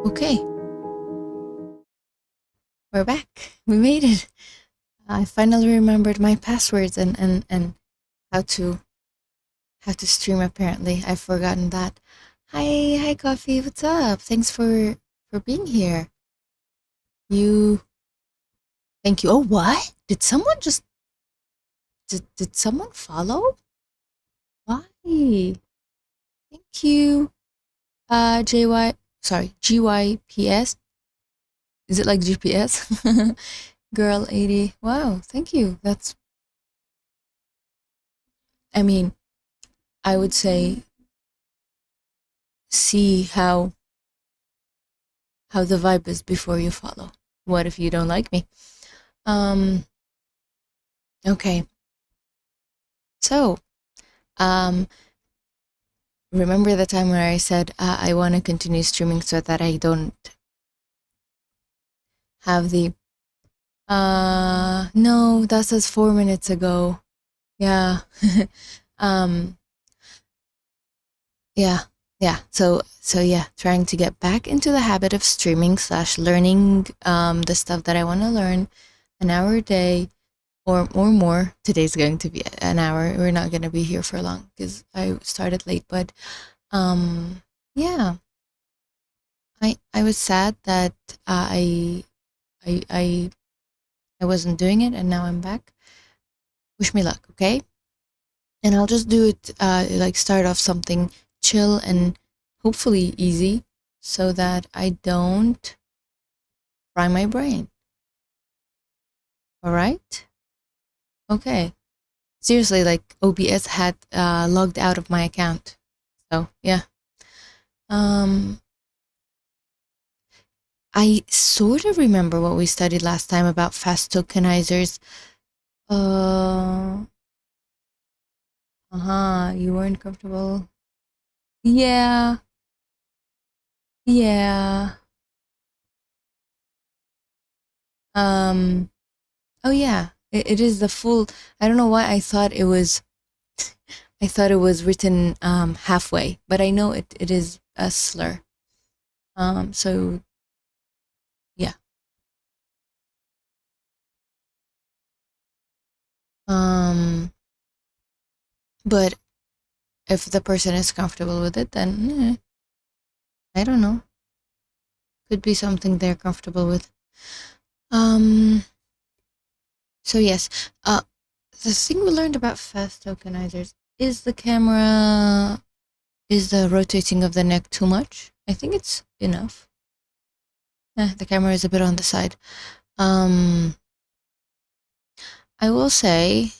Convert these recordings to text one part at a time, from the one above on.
Okay, we're back. We made it. I finally remembered my passwords and how to stream. Apparently, I've forgotten that. Hi, Coffee. What's up? Thanks for being here. Thank you. Oh, what? Did someone just did someone follow? Why? Thank you. GYPS. Is it like GPS? Girl 80. Wow, thank you. I mean, I would say see how the vibe is before you follow. What if you don't like me? Okay. So, remember the time where I said I want to continue streaming so that I don't have the no, that says 4 minutes ago. Yeah. Yeah. So yeah, trying to get back into the habit of streaming / learning the stuff that I want to learn, an hour a day or more. Today's going to be an hour. We're not going to be here for long because I started late, but yeah. I was sad that I wasn't doing it, and now I'm back. Wish me luck, okay? And I'll just do it like start off something chill and hopefully easy so that I don't fry my brain. All right? Okay. Seriously, like OBS had logged out of my account. So, yeah. I sort of remember what we studied last time about fast tokenizers. You weren't comfortable. Yeah. Oh yeah, it is the full. I don't know why I thought it was. I thought it was written halfway, but I know it is a slur. So yeah. But if the person is comfortable with it, then I don't know. Could be something they're comfortable with. So yes, the thing we learned about fast tokenizers is the camera, is the rotating of the neck too much? I think it's enough. The camera is a bit on the side. I will say,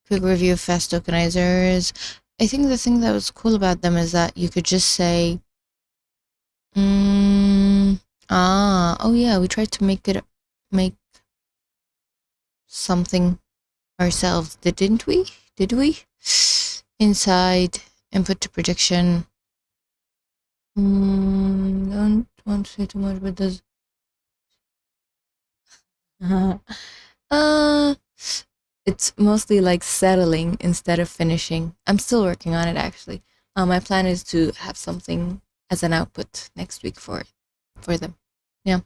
quick review of fast tokenizers. I think the thing that was cool about them is that you could just say, oh yeah, we tried to make something ourselves, didn't we? Did we? Inside, input to prediction. Don't want to say too much, but does it's mostly like settling instead of finishing. I'm still working on it actually. My plan is to have something as an output next week for them. Yeah.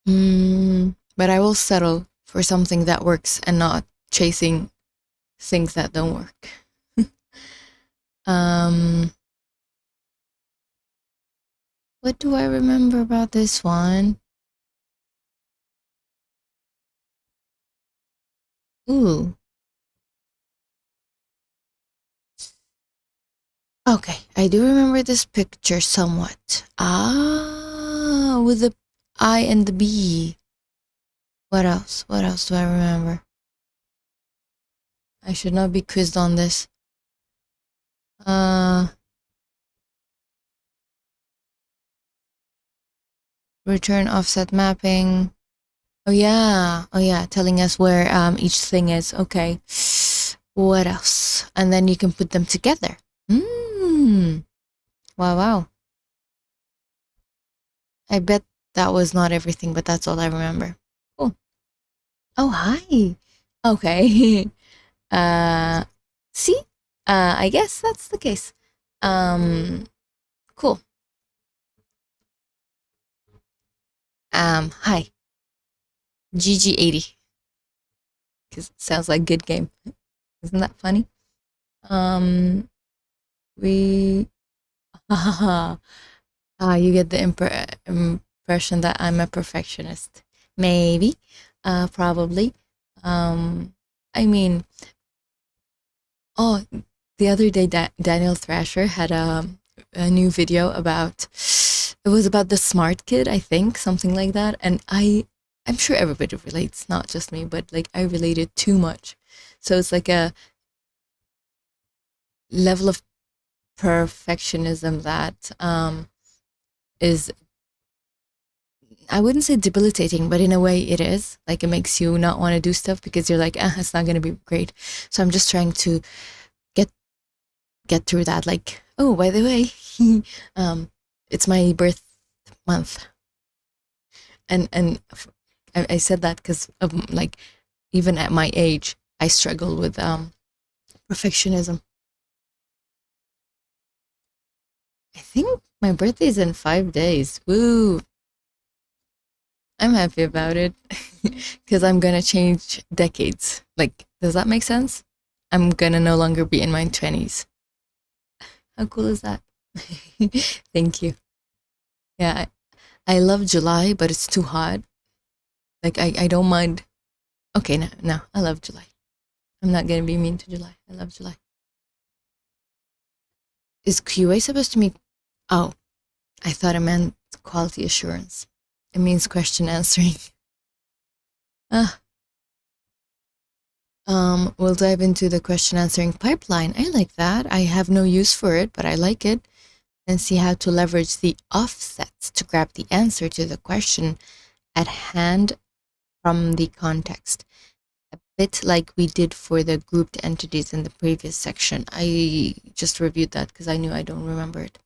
But I will settle for something that works and not chasing things that don't work. What do I remember about this one? Ooh. Okay, I do remember this picture somewhat. With the I and the B. What else? What else do I remember? I should not be quizzed on this. Return offset mapping. Oh yeah, telling us where each thing is. Okay. What else? And then you can put them together. Wow. I bet that was not everything, but that's all I remember. Cool. Oh, hi. Okay. See? I guess that's the case. Cool. Hi. GG80. Because it sounds like good game. Isn't that funny? We... you get the impression that I'm a perfectionist. Maybe. Probably. I mean... Oh, the other day, Daniel Thrasher had a new video about... It was about the smart kid, I think, something like that. And I'm sure everybody relates, not just me, but like I related too much. So it's like a level of perfectionism that is, I wouldn't say debilitating, but in a way it is. Like it makes you not want to do stuff because you're like, it's not going to be great. So I'm just trying to get through that. Like, oh, by the way, it's my birth month. And I said that because of like, even at my age, I struggle with perfectionism. I think my birthday's in 5 days. Woo! I'm happy about it because I'm gonna change decades. Like, does that make sense? I'm gonna no longer be in my 20s. How cool is that? Thank you. Yeah, I love July, but it's too hot. Like, I don't mind. Okay, no, I love July. I'm not gonna be mean to July. I love July. Is QA supposed to mean... Oh, I thought it meant quality assurance. It means question answering. We'll dive into the question answering pipeline. I like that. I have no use for it, but I like it. And see how to leverage the offsets to grab the answer to the question at hand from the context. A bit like we did for the grouped entities in the previous section. I just reviewed that because I knew I don't remember it.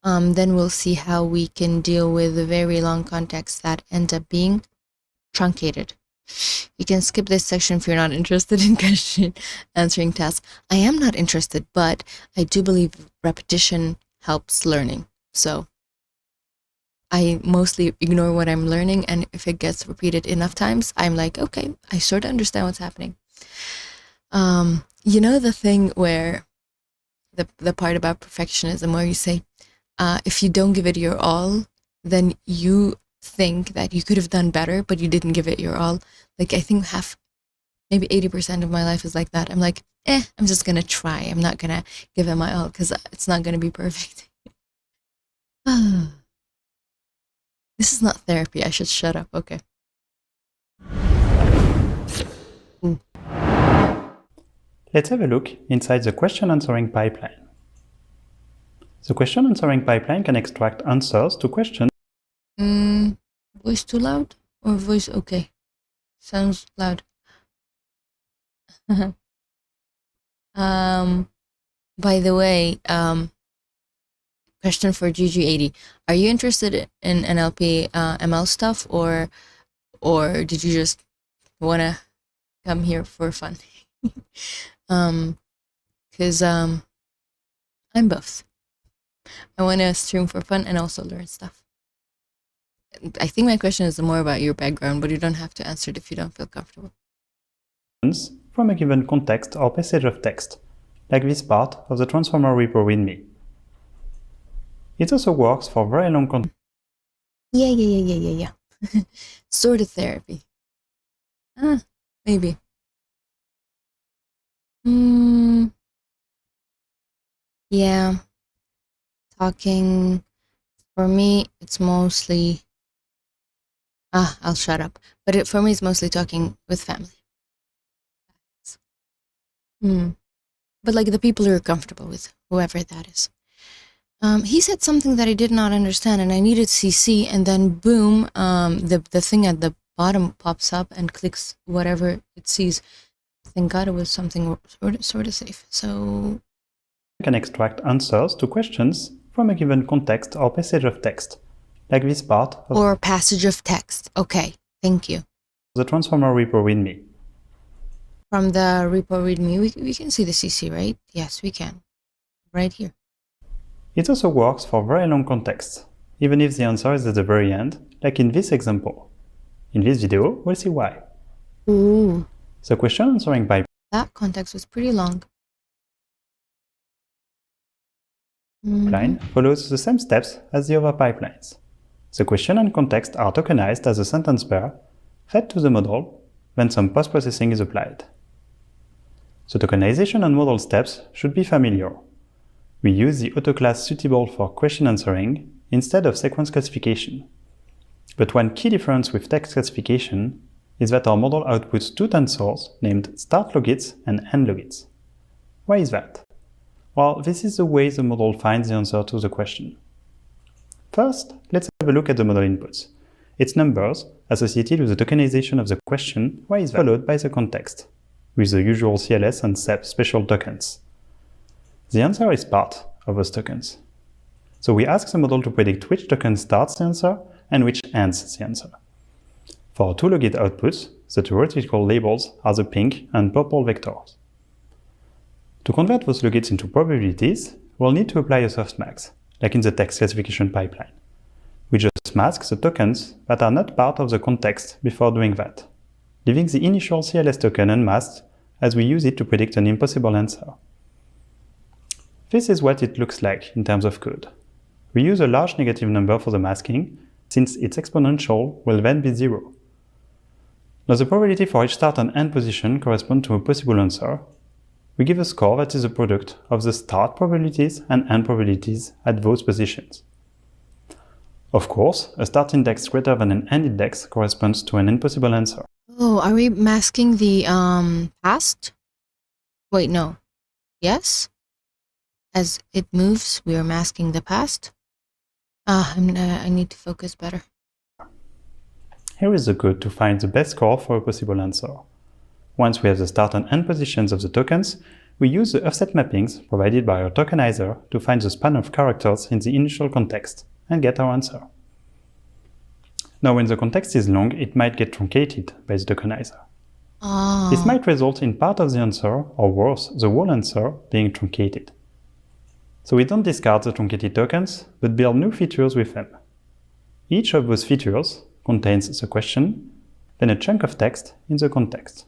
Then we'll see how we can deal with the very long contexts that end up being truncated. You can skip this section if you're not interested in question answering tasks. I am not interested, but I do believe repetition helps learning. So I mostly ignore what I'm learning, and if it gets repeated enough times, I'm like, okay, I sort of understand what's happening. You know the thing where the part about perfectionism where you say, if you don't give it your all, then you think that you could have done better, but you didn't give it your all. Like, I think maybe 80% of my life is like that. I'm like, I'm just gonna try. I'm not gonna give it my all because it's not gonna be perfect. This is not therapy. I should shut up. Okay. Let's have a look inside the question answering pipeline. The question answering pipeline can extract answers to questions. Voice too loud or voice okay? Sounds loud. By the way, question for GG80. Are you interested in NLP ML stuff, or did you just wanna come here for fun? Because I'm both. I want to stream for fun and also learn stuff. I think my question is more about your background, but you don't have to answer it if you don't feel comfortable. From a given context or passage of text, like this part of the Transformer repo README. It also works for very long content. Yeah. Sort of therapy. Maybe. Yeah. Talking, for me, it's mostly I'll shut up. But for me, it's mostly talking with family. But like the people who are comfortable with, whoever that is. He said something that I did not understand, and I needed CC, and then boom, the thing at the bottom pops up and clicks whatever it sees. Thank God it was something sort of safe. So you can extract answers to questions from a given context or passage of text, like this part of or passage of text. Okay, thank you. The transformer repo README. From the repo README, we can see the CC, right? Yes, we can. Right here. It also works for very long contexts, even if the answer is at the very end, like in this example. In this video, we'll see why. Ooh. The question answering pipeline. That context was pretty long. Follows the same steps as the other pipelines. The question and context are tokenized as a sentence pair, fed to the model, then some post-processing is applied. The tokenization and model steps should be familiar. We use the auto class suitable for question answering instead of sequence classification. But one key difference with text classification is that our model outputs two tensors named start logits and end logits. Why is that? Well, this is the way the model finds the answer to the question. First, let's have a look at the model inputs. Its numbers associated with the tokenization of the question is followed by the context, with the usual CLS and SEP special tokens. The answer is part of those tokens. So we ask the model to predict which token starts the answer and which ends the answer. For two logit outputs, the theoretical labels are the pink and purple vectors. To convert those logits into probabilities, we'll need to apply a softmax, like in the text classification pipeline. We just mask the tokens that are not part of the context before doing that, leaving the initial CLS token unmasked as we use it to predict an impossible answer. This is what it looks like in terms of code. We use a large negative number for the masking, since its exponential will then be 0. Now the probability for each start and end position correspond to a possible answer. We give a score that is a product of the start probabilities and end probabilities at those positions. Of course, a start index greater than an end index corresponds to an impossible answer. Oh, are we masking the past? Wait, no. Yes? As it moves, we are masking the past. I need to focus better. Here is the code to find the best score for a possible answer. Once we have the start and end positions of the tokens, we use the offset mappings provided by our tokenizer to find the span of characters in the initial context and get our answer. Now, when the context is long, it might get truncated by the tokenizer. This might result in part of the answer, or worse, the whole answer being truncated. So we don't discard the truncated tokens, but build new features with them. Each of those features contains the question, then a chunk of text in the context.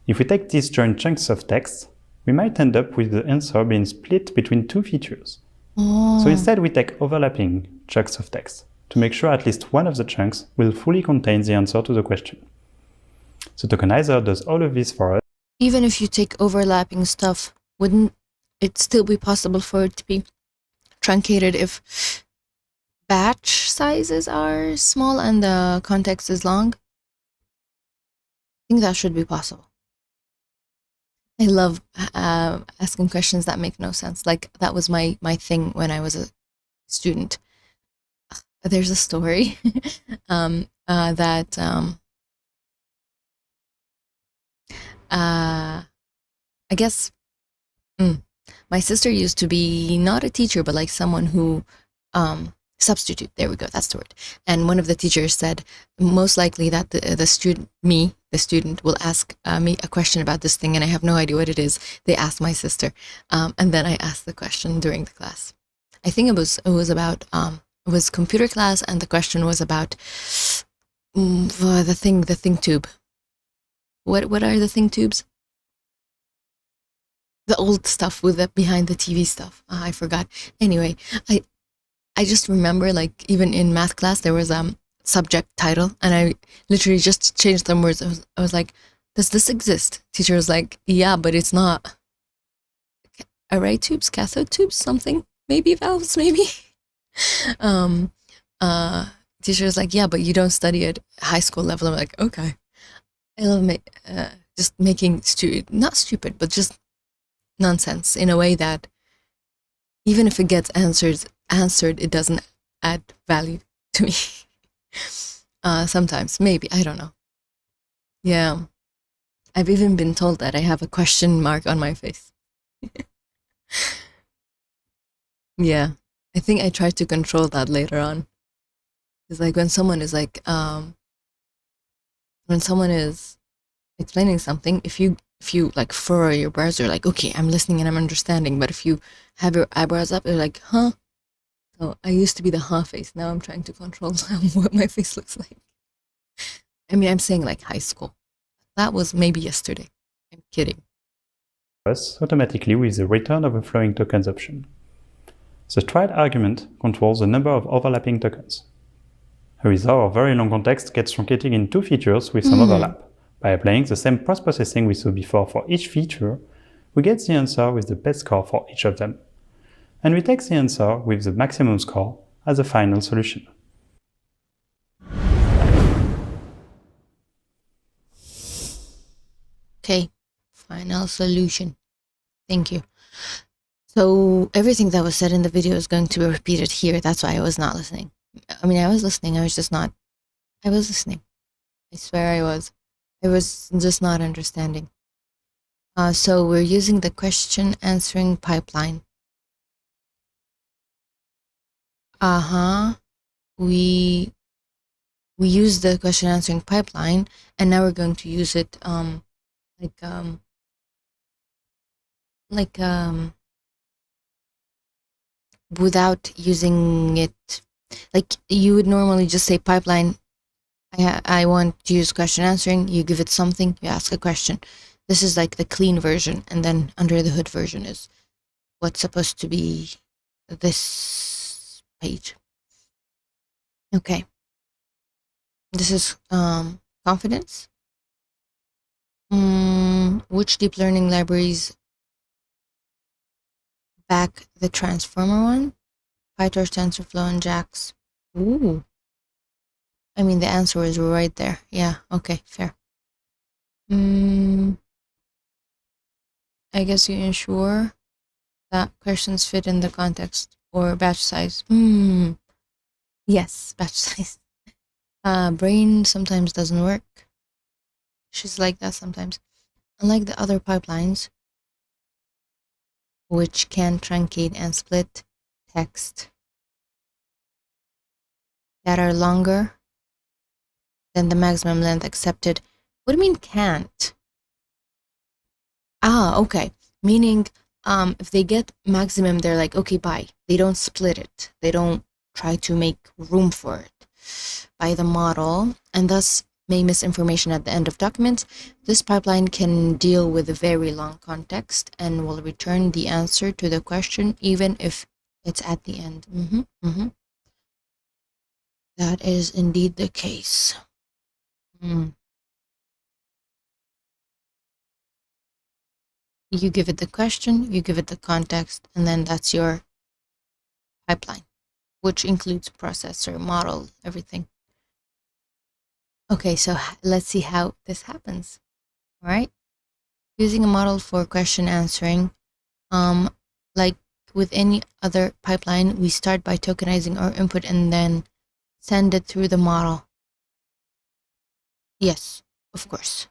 If we take these joint chunks of text, we might end up with the answer being split between two features. So instead we take overlapping chunks of text to make sure at least one of the chunks will fully contain the answer to the question. The tokenizer does all of this for us. Even if you take overlapping stuff, wouldn't it still be possible for it to be truncated if batch sizes are small and the context is long? I think that should be possible. I love asking questions that make no sense. Like that was my thing when I was a student. There's a story that I guess my sister used to be not a teacher, but like someone who substitute. There we go. That's the word. And one of the teachers said, most likely that the student, will ask me a question about this thing, and I have no idea what it is. They asked my sister, and then I asked the question during the class. I think it was about it was computer class, and the question was about the thing tube. What are the thing tubes? The old stuff with the behind the TV stuff. I forgot. Anyway, I just remember, like, even in math class, there was a subject title, and I literally just changed some words. I was like, does this exist? Teacher was like, yeah, but it's not. Array tubes, cathode tubes, something, maybe valves, maybe. teacher's like, yeah, but you don't study at high school level. I'm like, okay. I love just making not stupid, but just nonsense in a way that even if it gets answered, it doesn't add value to me. Sometimes, maybe, I don't know. Yeah. I've even been told that I have a question mark on my face. Yeah. I think I tried to control that later on. It's like when someone is like, when someone is explaining something, if you like furrow your brows, you're like, okay, I'm listening and I'm understanding. But if you have your eyebrows up, you're like, huh? So I used to be the huh face. Now I'm trying to control what my face looks like. I mean, I'm saying like high school. That was maybe yesterday. I'm kidding. Automatically with the return of a flowing tokens option. The tried argument controls the number of overlapping tokens. A result or very long context gets truncated in two features with some overlap. By applying the same post-processing we saw before for each feature, we get the answer with the best score for each of them. And we take the answer with the maximum score as a final solution. Okay, final solution. Thank you. So everything that was said in the video is going to be repeated here. That's why I was not listening. I mean, I was listening. I was listening. I swear I was. I was just not understanding. So we're using the question answering pipeline. We use the question answering pipeline, and now we're going to use it without using it. Like you would normally just say pipeline, I want to use question answering, you give it something, you ask a question. This is like the clean version, and then under the hood version is what's supposed to be this page. Okay. This is confidence. Which deep learning libraries back the transformer one? PyTorch, TensorFlow, and JAX. Ooh. I mean, the answer is right there. Yeah, okay, fair. I guess you ensure that questions fit in the context or batch size. Yes, batch size. Brain sometimes doesn't work. She's like that sometimes. Unlike the other pipelines, which can truncate and split text that are longer than the maximum length accepted. What do you mean can't? Okay. Meaning, if they get maximum, they're like, okay, bye. They don't split it. They don't try to make room for it by the model, and thus may miss information at the end of documents. This pipeline can deal with a very long context and will return the answer to the question even if it's at the end. That is indeed the case. You give it the question, you give it the context, and then that's your pipeline, which includes processor, model, everything. Okay, so let's see how this happens. All right. Using a model for question answering, like with any other pipeline, we start by tokenizing our input and then send it through the model. Yes, of course.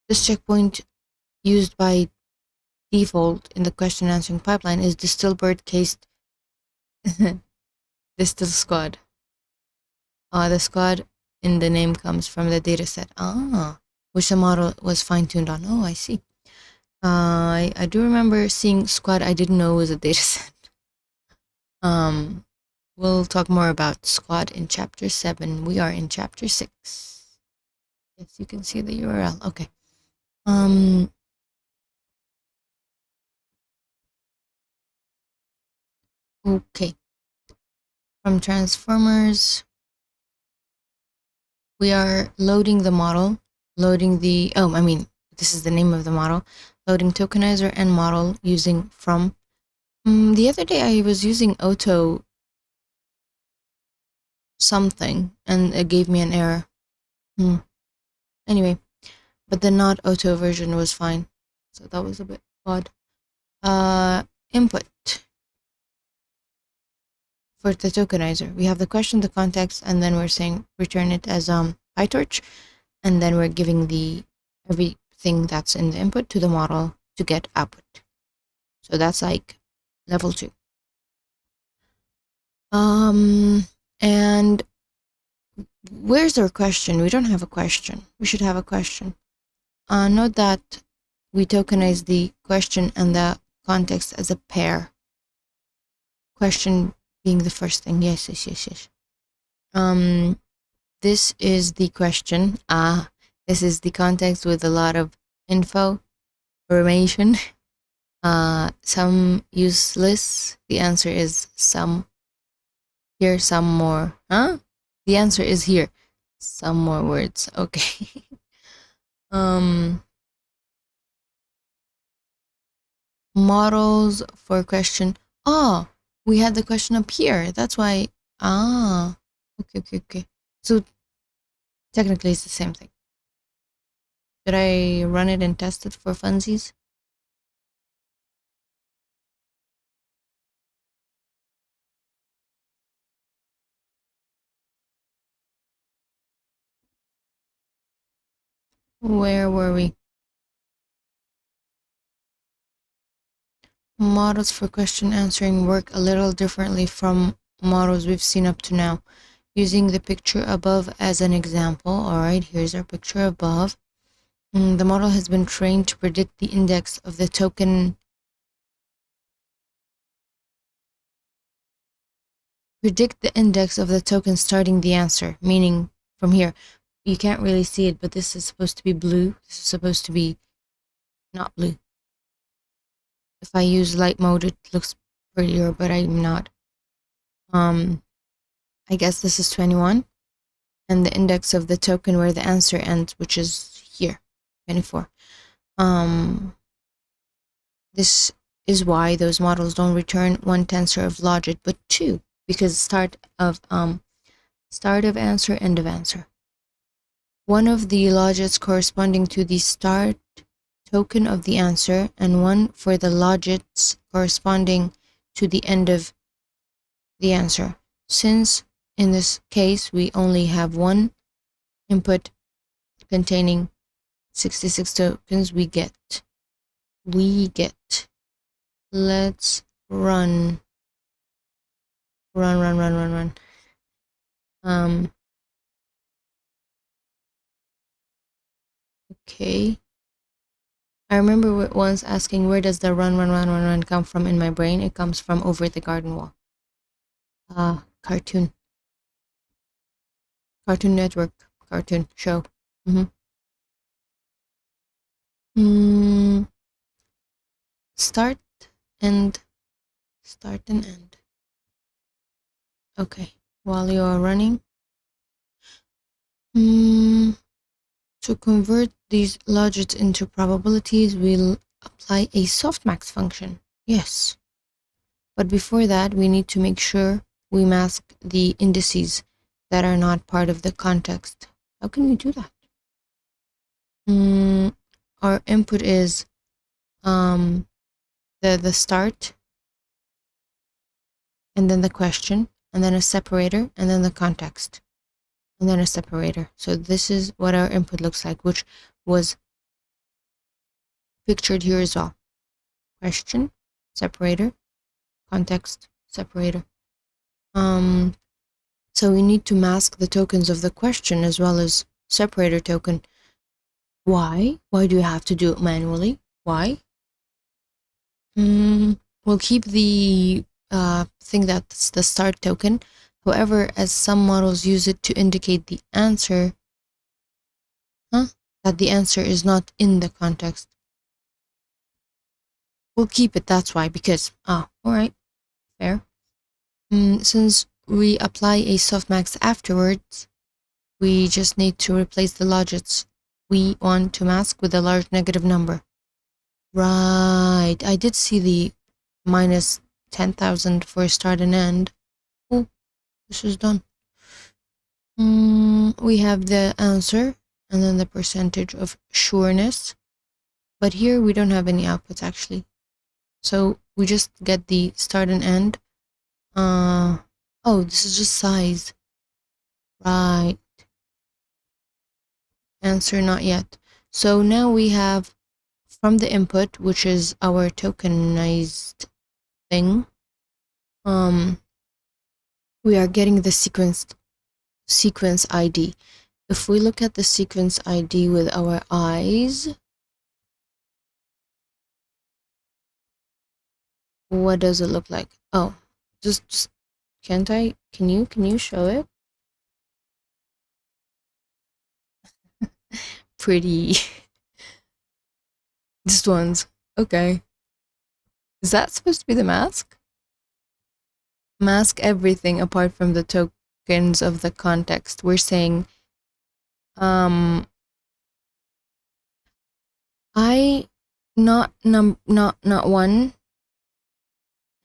This checkpoint used by default in the question answering pipeline is Distilbert case Distil squad. The squad in the name comes from the dataset. Which the model was fine-tuned on. Oh, I see. I do remember seeing squad. I didn't know it was a dataset. We'll talk more about squad in chapter 7. We are in chapter 6. Yes, you can see the URL. Okay. Okay. From transformers, we are loading the model, loading the, this is the name of the model, loading tokenizer and model using from. The other day I was using Auto something and it gave me an error. Anyway, but the not auto version was fine. So that was a bit odd. Input. For the tokenizer, we have the question, the context, and then we're saying return it as PyTorch, and then we're giving the everything that's in the input to the model to get output. So that's like level 2. And where's our question? We don't have a question. We should have a question. Note that we tokenize the question and the context as a pair. Question being the first thing. Yes. This is the question. This is the context with a lot of information. Some useless. The answer is some. Here, some more. The answer is here. Some more words. Okay. Models for question. We had the question up here. That's why. Okay. So technically it's the same thing. Should I run it and test it for funsies? Where were we? Models for question answering work a little differently from models we've seen up to now. Using the picture above as an example. Alright, here's our picture above. The model has been trained to predict the index of the token. Predict the index of the token starting the answer, meaning from here. You can't really see it, but this is supposed to be blue. This is supposed to be not blue. If I use light mode, it looks prettier, but I'm not. I guess this is 21. And the index of the token where the answer ends, which is here, 24. This is why those models don't return one tensor of logit, but 2, because start of answer, end of answer. One of the logits corresponding to the start token of the answer, and one for the logits corresponding to the end of the answer. Since in this case we only have one input containing 66 tokens, we get. Let's run. Okay. I remember once asking, where does the run come from in my brain? It comes from over the garden wall. Cartoon Network, cartoon show. Start and end. Okay, while you are running. To convert these logits into probabilities, we'll apply a softmax function. Yes. But before that, we need to make sure we mask the indices that are not part of the context. How can we do that? Our input is the start, and then the question, and then a separator, and then the context, and then a separator. So this is what our input looks like, which was pictured here as well. Question, separator, context, separator. So we need to mask the tokens of the question as well as separator token. Why? Why do you have to do it manually? Why? We'll keep the thing that's the start token. However, as some models use it to indicate the answer, that the answer is not in the context. We'll keep it, that's why, because, alright, fair. Since we apply a softmax afterwards, we just need to replace the logits we want to mask with a large negative number. Right, I did see the minus 10,000 for start and end. Oh, this is done. We have the answer and then the percentage of sureness. But here we don't have any outputs actually. So we just get the start and end. Oh, this is just size. Right. Answer not yet. So now we have from the input, which is our tokenized thing, we are getting the sequence ID. If we look at the sequence ID with our eyes, what does it look like? Oh, just can't I? Can you show it? Pretty. Just ones. Okay. Is that supposed to be the mask? Mask everything apart from the tokens of the context. We're saying, I not one.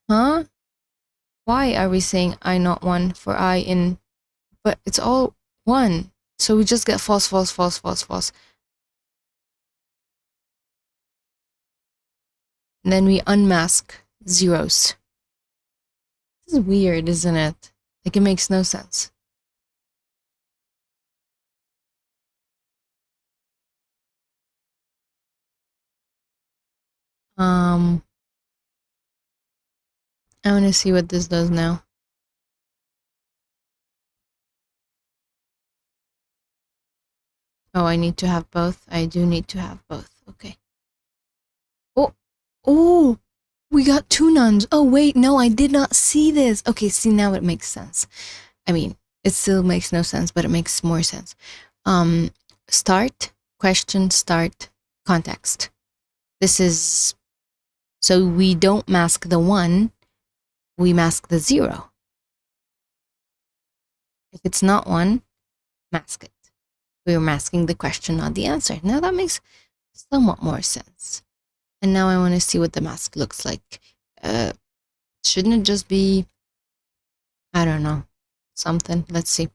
Huh? Why are we saying I not one for I in, but it's all one. So we just get false, false, false, false, false. And then we unmask zeros. This is weird, isn't it? Like, it makes no sense. I want to see what this does now. Oh, I need to have both. I do need to have both. Okay. Oh, we got two nuns. Oh, wait, no, I did not see this. Okay, see, now it makes sense. I mean, it still makes no sense, but it makes more sense. Start, question, start, context. This is, so we don't mask the one, we mask the zero. If it's not one, mask it. We're masking the question, not the answer. Now that makes somewhat more sense. And now I want to see what the mask looks like. Shouldn't it just be, I don't know, something? Let's see.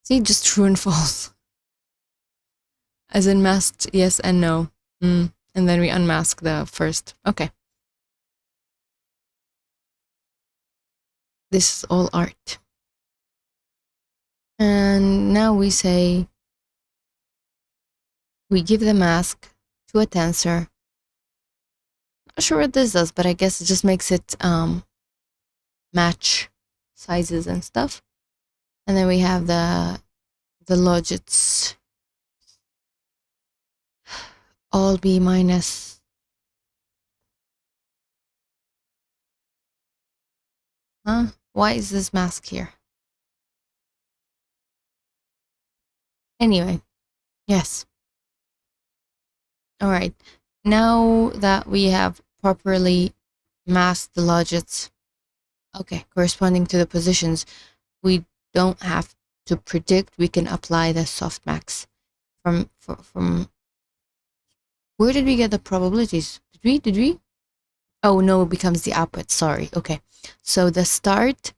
See, just true and false. As in masked yes and no. And then we unmask the first. Okay. This is all art. And now we say, we give the mask to a tensor. Not sure what this does, but I guess it just makes it match sizes and stuff. And then we have the logits all be minus. Huh? Why is this mask here? Anyway, yes. All right. Now that we have properly masked the logits, okay, corresponding to the positions, we don't have to predict. We can apply the softmax from where did we get the probabilities? Did we? Oh no, it becomes the output. Sorry. Okay. So the start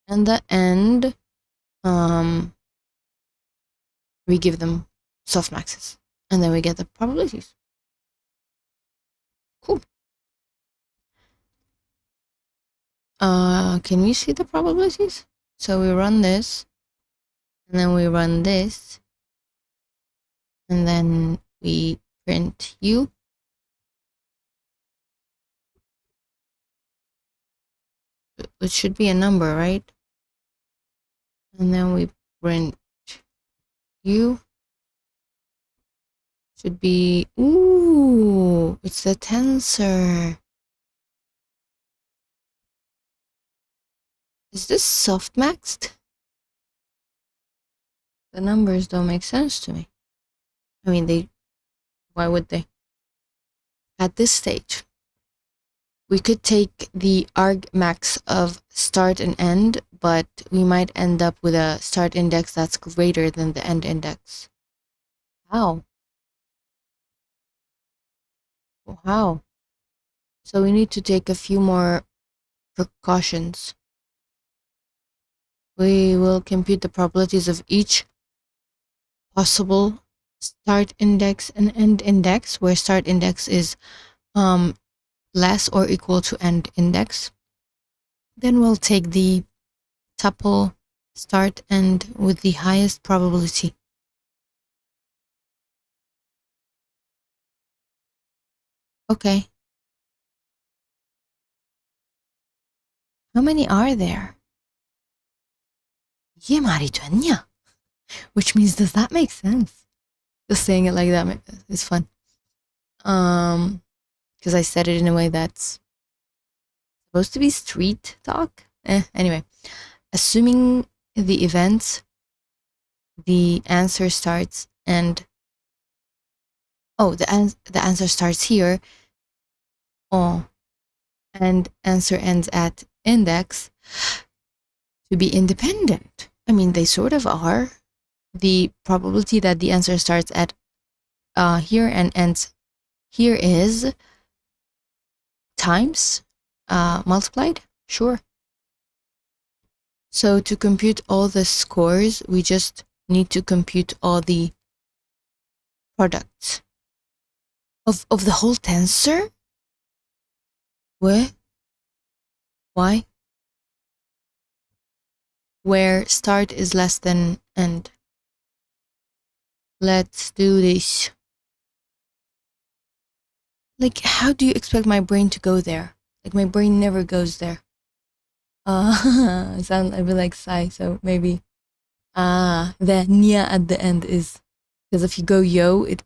and the end, we give them softmaxes, and then we get the probabilities. Cool. Can we see the probabilities? So we run this, and then we run this, and then we print U. It should be a number, right? And then we print U. Should be, ooh, it's the tensor. Is this softmaxed? The numbers don't make sense to me. I mean, why would they? At this stage, we could take the argmax of start and end, but we might end up with a start index that's greater than the end index. How? How? So we need to take a few more precautions. we will compute the probabilities of each possible start index and end index, where start index is less or equal to end index. Then we'll take the tuple start end with the highest probability. Okay. How many are there? ये मारी तो which means, does that make sense? Just saying it like that is fun. Because I said it in a way that's supposed to be street talk. Anyway, assuming the events, the answer starts and the answer starts here. Oh, and answer ends at index to be independent. I mean, they sort of are. The probability that the answer starts at here and ends here is times multiplied, sure. So to compute all the scores, we just need to compute all the products of the whole tensor. Where? Why? Where start is less than end. Let's do this. Like, how do you expect my brain to go there? Like, my brain never goes there. I sound a bit like Sai, so maybe. The nya at the end is, because if you go yo, it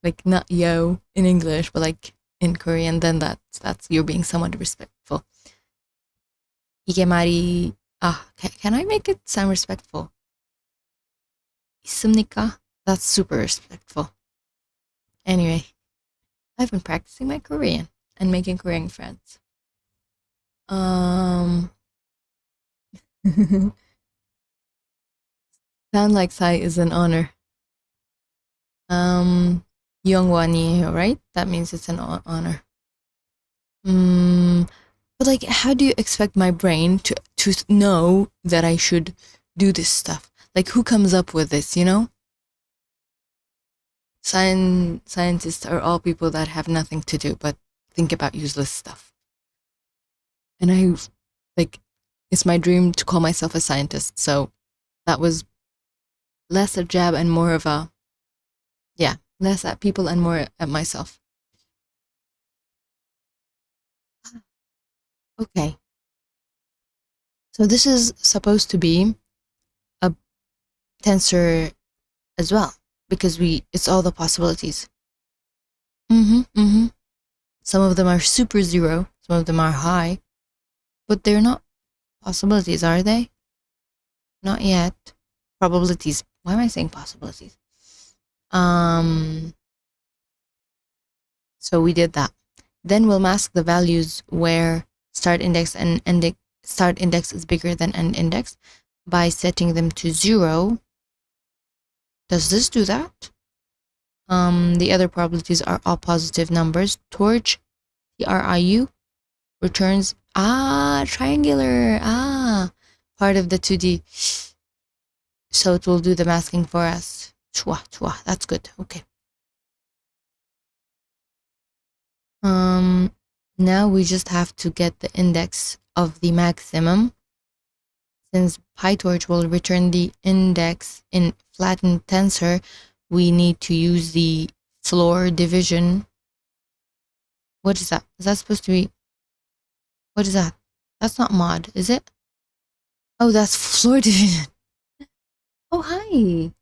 like not yo in English, but like in Korean, then that's you're being somewhat respectful. Ikemari. Can I make it sound respectful? 있습니까? That's super respectful. Anyway, I've been practicing my Korean and making Korean friends. Sound like Sai is an honor. Yongwani, right? That means it's an honor. But like, how do you expect my brain to know that I should do this stuff? Like, who comes up with this, you know? Scientists are all people that have nothing to do but think about useless stuff. And it's my dream to call myself a scientist, so that was less a jab and more of a, less at people and more at myself. Okay. So this is supposed to be a tensor as well, because it's all the possibilities. Some of them are super zero, some of them are high, but they're not possibilities, are they? Not yet. Probabilities. Why am I saying possibilities? So we did that. Then we'll mask the values where start index and start index is bigger than end index by setting them to 0. Does this do that? The other probabilities are all positive numbers. Torch, TRIU, returns, triangular, part of the 2D. So it will do the masking for us. Chua, that's good, okay. Now we just have to get the index of the maximum. Since PyTorch will return the index in flattened tensor, we need to use the floor division. What is that? Is that supposed to be? What is that? That's not mod, is it? Oh, that's floor division. Oh, hi.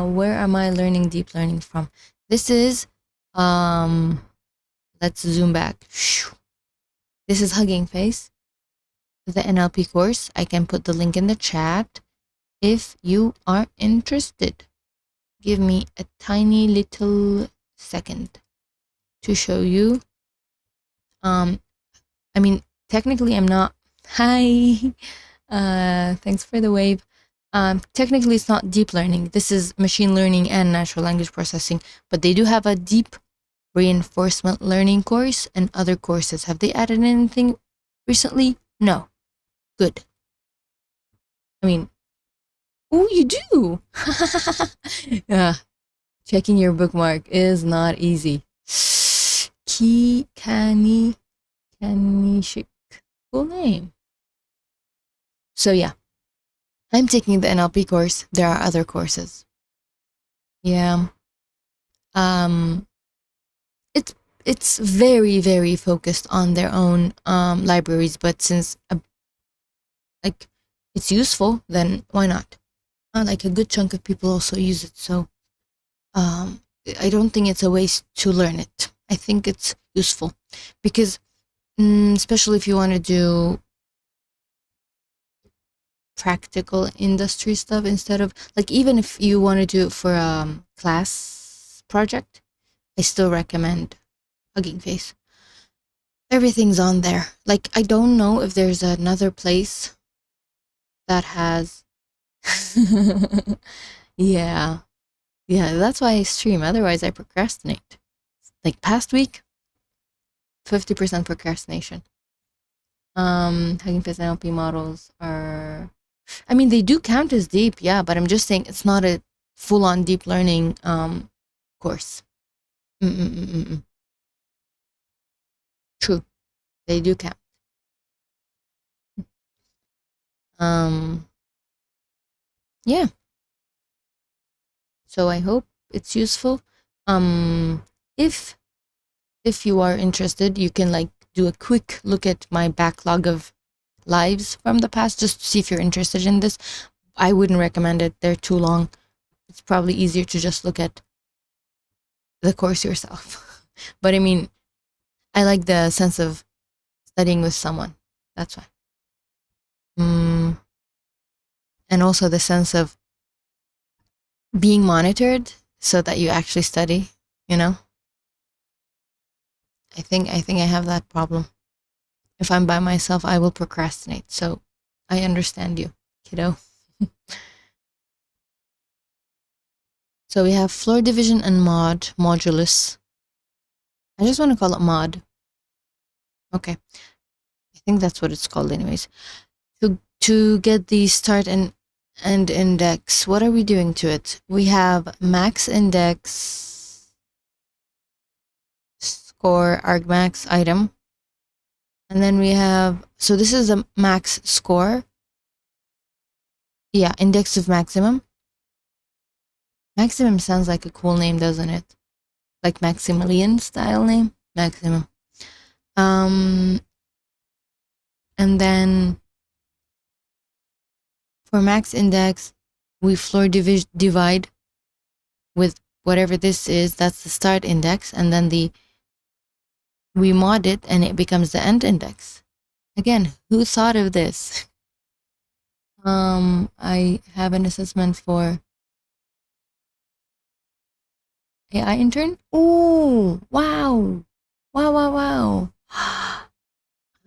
Where am I learning deep learning from? This is, let's zoom back. This is HuggingFace, the NLP course. I can put the link in the chat if you are interested. Give me a tiny little second to show you. I mean, technically I'm not, hi, thanks for the wave. Technically it's not deep learning. This is machine learning and natural language processing, but they do have a deep reinforcement learning course and other courses. Have they added anything recently? No. Good. I mean, oh, you do. Yeah, checking your bookmark is not easy. Kanishik. Cool name. So yeah, I'm taking the NLP course. There are other courses. Yeah. It's very, very focused on their own libraries, but since like it's useful, then why not? Like a good chunk of people also use it, so I don't think it's a waste to learn it. I think it's useful because, especially if you want to do practical industry stuff instead of like, even if you want to do it for a class project, I still recommend HuggingFace. Everything's on there. Like, I don't know if there's another place that has. Yeah. Yeah, that's why I stream. Otherwise, I procrastinate. Like past week, 50% procrastination. HuggingFace NLP models are, I mean, they do count as deep, yeah, but I'm just saying it's not a full-on deep learning course. True, they do count. Yeah. So I hope it's useful. If you are interested, you can like do a quick look at my backlog of lives from the past just to see if you're interested in this. I wouldn't recommend it. They're too long. It's probably easier to just look at the course yourself. But I mean, I like the sense of studying with someone. That's why. And also the sense of being monitored so that you actually study, you know? I think I have that problem. If I'm by myself, I will procrastinate. So I understand you, kiddo. So we have floor division and modulus. I just want to call it mod. Okay. I think that's what it's called anyways. To get the start and end index, what are we doing to it? We have max index score argmax item. And then we have, so this is a max score. Yeah, index of maximum. Maximum sounds like a cool name, doesn't it? Like Maximilian style name? Maximum. And then for max index, we floor divide with whatever this is. That's the start index. And then we mod it and it becomes the end index. Again, who thought of this? I have an assessment for AI intern. Oh, wow. Wow.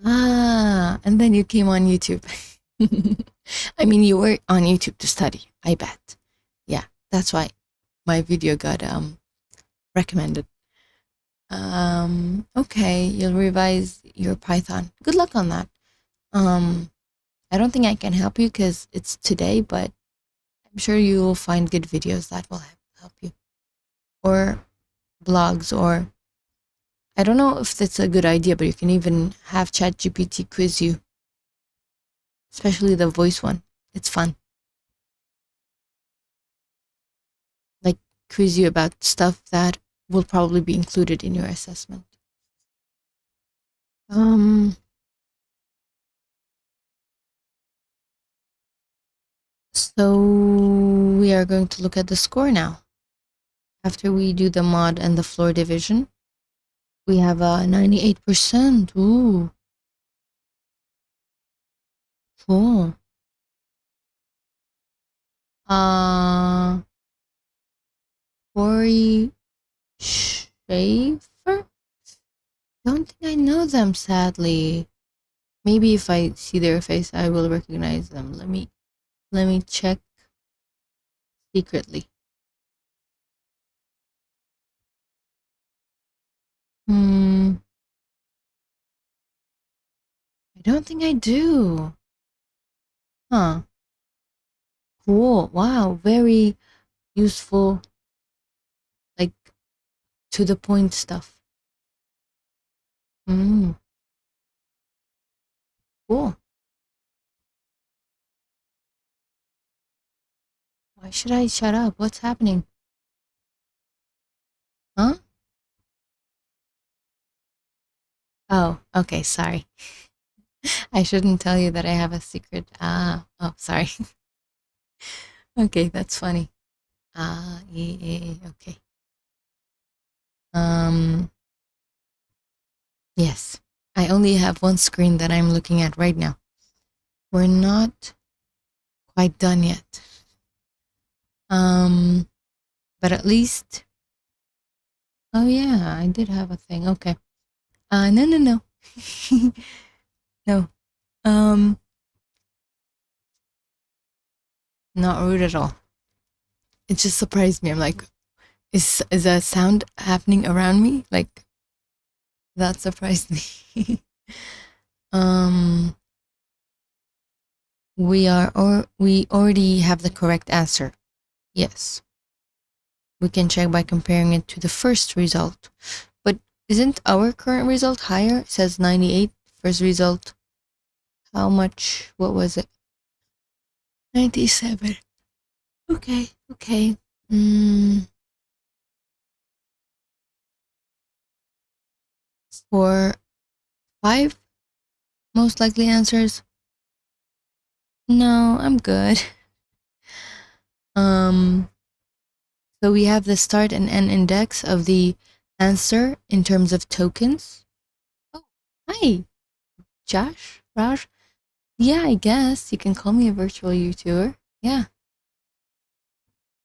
And then you came on YouTube. I mean, you were on YouTube to study, I bet. Yeah, that's why my video got recommended. Okay, you'll revise your Python. Good luck on that. I don't think I can help you because it's today, but I'm sure you will find good videos that will help you. Or blogs, or I don't know if that's a good idea, but you can even have ChatGPT quiz you. Especially the voice one. It's fun. Like quiz you about stuff that will probably be included in your assessment. So we are going to look at the score now. After we do the mod and the floor division, we have a 98%. Ooh. Cool. Corey Schaefer? Don't think I know them, sadly. Maybe if I see their face, I will recognize them. Let me check secretly. I don't think I do. Huh. Cool. Wow. Very useful, like to the point stuff. Cool. Why should I shut up? What's happening? Huh? Oh, okay. Sorry. I shouldn't tell you that I have a secret. Oh, sorry. Okay, that's funny. Yeah, okay. Yes. I only have one screen that I'm looking at right now. We're not quite done yet. But at least, oh yeah, I did have a thing. Okay. No. No. Not rude at all. It just surprised me. I'm like, is a sound happening around me? Like, that surprised me. We already have the correct answer. Yes. We can check by comparing it to the first result. But isn't our current result higher? It says 98. First result. How much? What was it? 97. Okay. For 5 most likely answers. No, I'm good. So we have the start and end index of the answer in terms of tokens. Oh, hi, Josh, Raj. Yeah, I guess you can call me a virtual YouTuber. Yeah.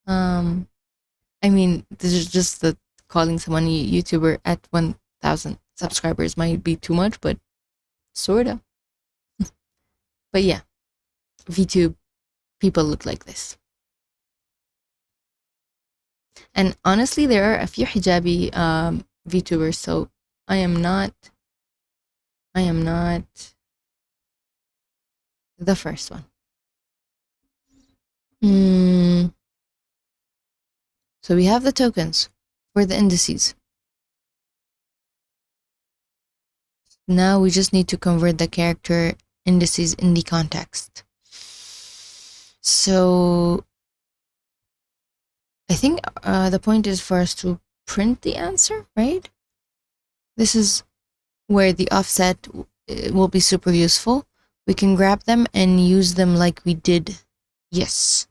I mean, this is just that calling someone a YouTuber at 1,000 subscribers might be too much, but sorta. But yeah, VTube people look like this. And honestly, there are a few hijabi VTubers, so I am not the first one. So we have the tokens for the indices. Now we just need to convert the character indices in the context. So I think the point is for us to print the answer, right? This is where the offset will be super useful. We can grab them and use them like we did. Yes.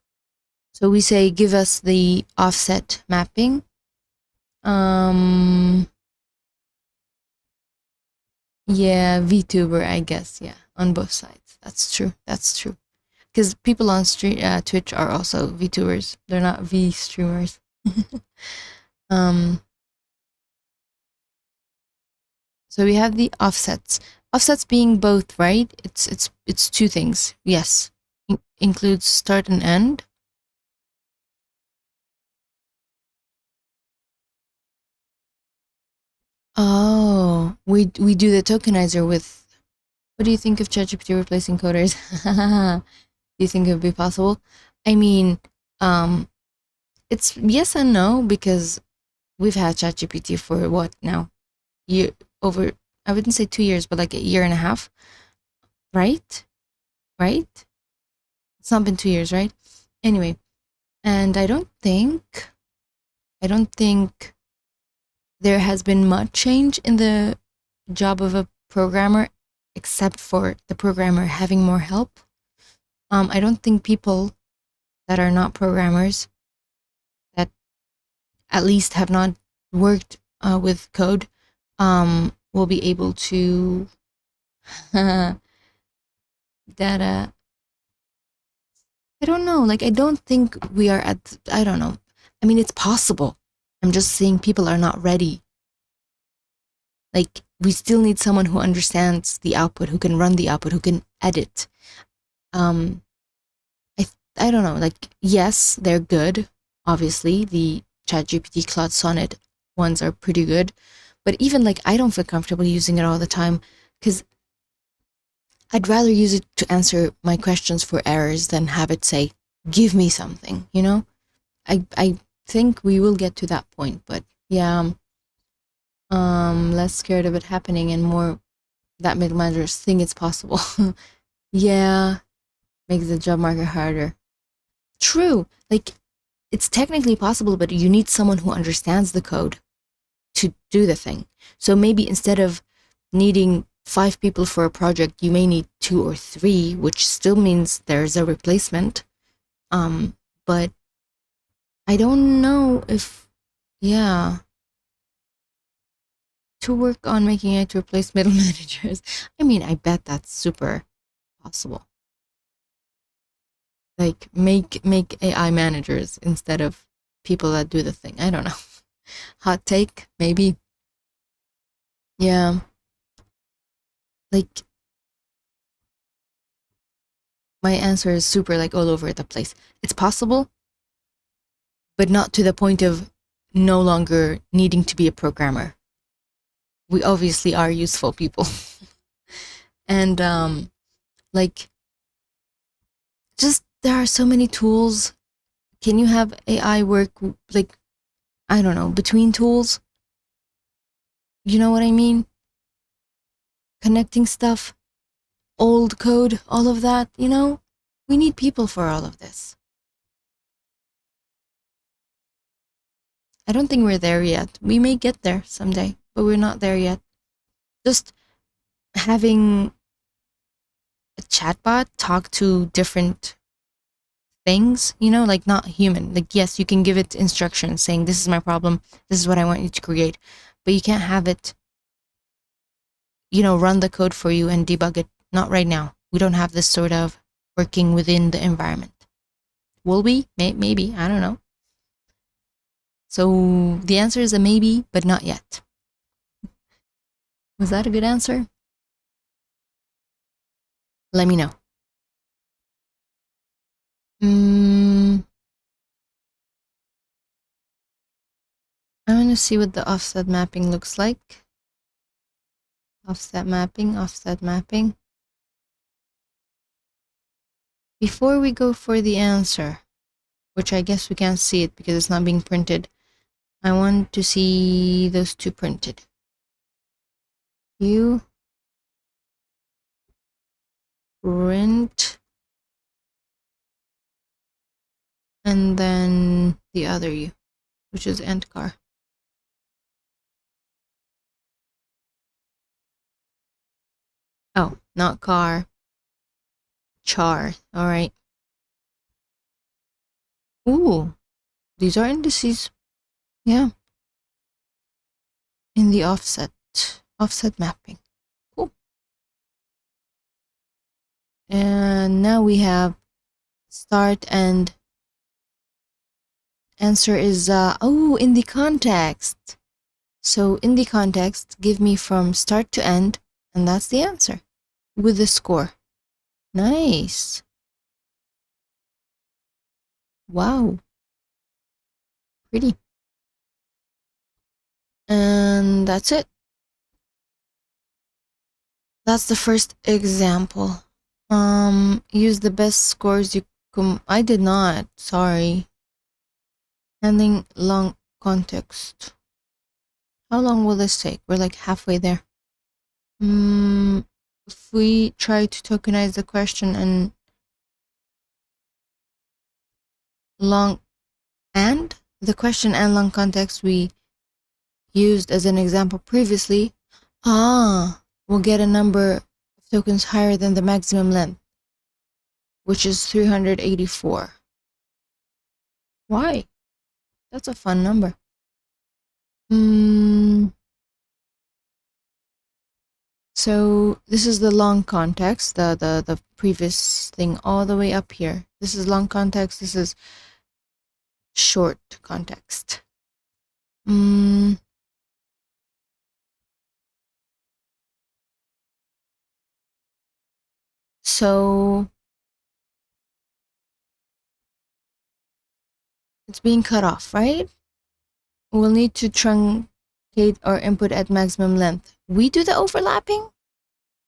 So we say, give us the offset mapping. Yeah, VTuber, I guess. Yeah, on both sides. That's true. Because people on Twitch are also VTubers. They're not V streamers. So we have the offsets. Offsets being both, right? It's two things. Yes, includes start and end. Oh, we do the tokenizer with. What do you think of ChatGPT replacing coders? Do you think it would be possible? I mean, it's yes and no, because we've had ChatGPT for what now? I wouldn't say 2 years, but like a year and a half, right? It's not been 2 years, right? Anyway, and I don't think there has been much change in the job of a programmer, except for the programmer having more help. I don't think people that are not programmers, that at least have not worked with code, will be able to data. I don't know. Like, I don't think we are at. I don't know. I mean, it's possible. I'm just saying people are not ready. Like, we still need someone who understands the output, who can run the output, who can edit. I don't know. Like, yes, they're good. Obviously, the ChatGPT, Claude Sonnet ones are pretty good. But even like, I don't feel comfortable using it all the time, because I'd rather use it to answer my questions for errors than have it say, give me something, you know? I think we will get to that point, but yeah, less scared of it happening and more that middle managers think it's possible. Yeah, makes the job market harder. True. Like, it's technically possible, but you need someone who understands the code to do the thing. So maybe instead of needing 5 people for a project, you may need 2 or 3, which still means there's a replacement. But I don't know if, yeah, to work on making it to replace middle managers. I mean, I bet that's super possible. Like, make AI managers instead of people that do the thing. I don't know. Hot take, maybe. Yeah. Like, my answer is super like all over the place. It's possible, but not to the point of no longer needing to be a programmer. We obviously are useful people. And like, just there are so many tools. Can you have AI work like, I don't know, between tools? You know what I mean? Connecting stuff, old code, all of that, you know? We need people for all of this. I don't think we're there yet. We may get there someday, but we're not there yet. Just having a chatbot talk to different things, you know, like not human. Like, yes, you can give it instructions saying, this is my problem, this is what I want you to create, but you can't have it, you know, run the code for you and debug it. Not right now. We don't have this sort of working within the environment. Will we? Maybe. I don't know. So the answer is a maybe, but not yet. Was that a good answer? Let me know. I want to see what the offset mapping looks like. Offset mapping, offset mapping. Before we go for the answer, which I guess we can't see it because it's not being printed, I want to see those two printed. You print, and then the other U, which is end car. Oh, not car. Char. All right. Ooh, these are indices. Yeah. In the offset mapping. Cool. And now we have start and answer is, in the context. So in the context, give me from start to end, and that's the answer with the score. Nice. Wow. Pretty. And that's it. That's the first example. Use the best scores you can. I did not. Sorry. Handling long context. How long will this take? We're like halfway there. If we try to tokenize the question and the question and long context we used as an example previously, we'll get a number of tokens higher than the maximum length, which is 384. Why? That's a fun number. So this is the long context, the previous thing all the way up here. This is long context, this is short context. So it's being cut off, right? We'll need to truncate our input at maximum length. We do the overlapping?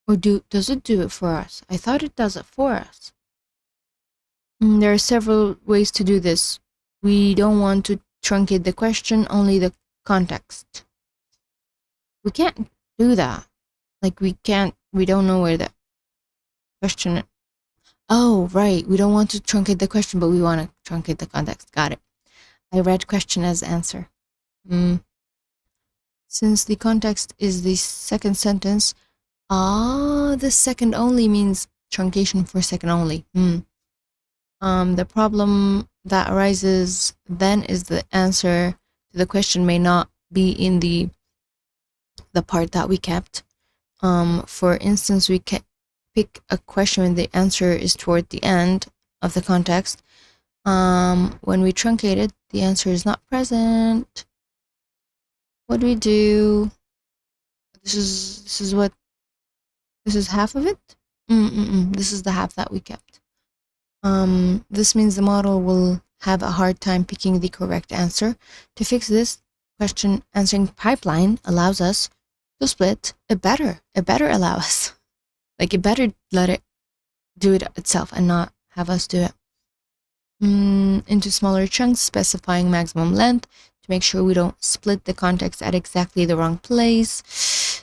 Or does it do it for us? I thought it does it for us. There are several ways to do this. We don't want to truncate the question, only the context. We can't do that. Like we don't know where the question. Oh, right. We don't want to truncate the question, but we want to truncate the context. Got it. I read question as answer. Since the context is the second sentence, the second only means truncation for second only. The problem that arises then is the answer to the question may not be in the part that we kept. For instance, we can pick a question when the answer is toward the end of the context. When we truncate it, the answer is not present. What do we do? This is half of it? This is the half that we kept. This means the model will have a hard time picking the correct answer. To fix this, question answering pipeline allows us to split. It better allow us. Like it better let it do it itself and not have us do it. Into smaller chunks, specifying maximum length to make sure we don't split the context at exactly the wrong place.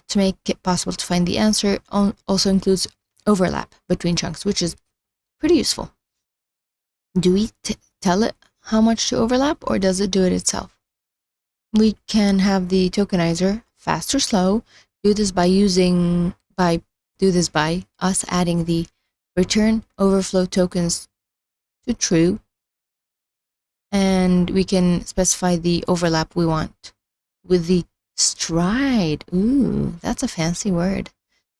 To make it possible to find the answer also includes overlap between chunks, which is pretty useful. Do we tell it how much to overlap, or does it do it itself? We can have the tokenizer, fast or slow, do this by us adding the return overflow tokens to true, and we can specify the overlap we want with the stride. Ooh, that's a fancy word.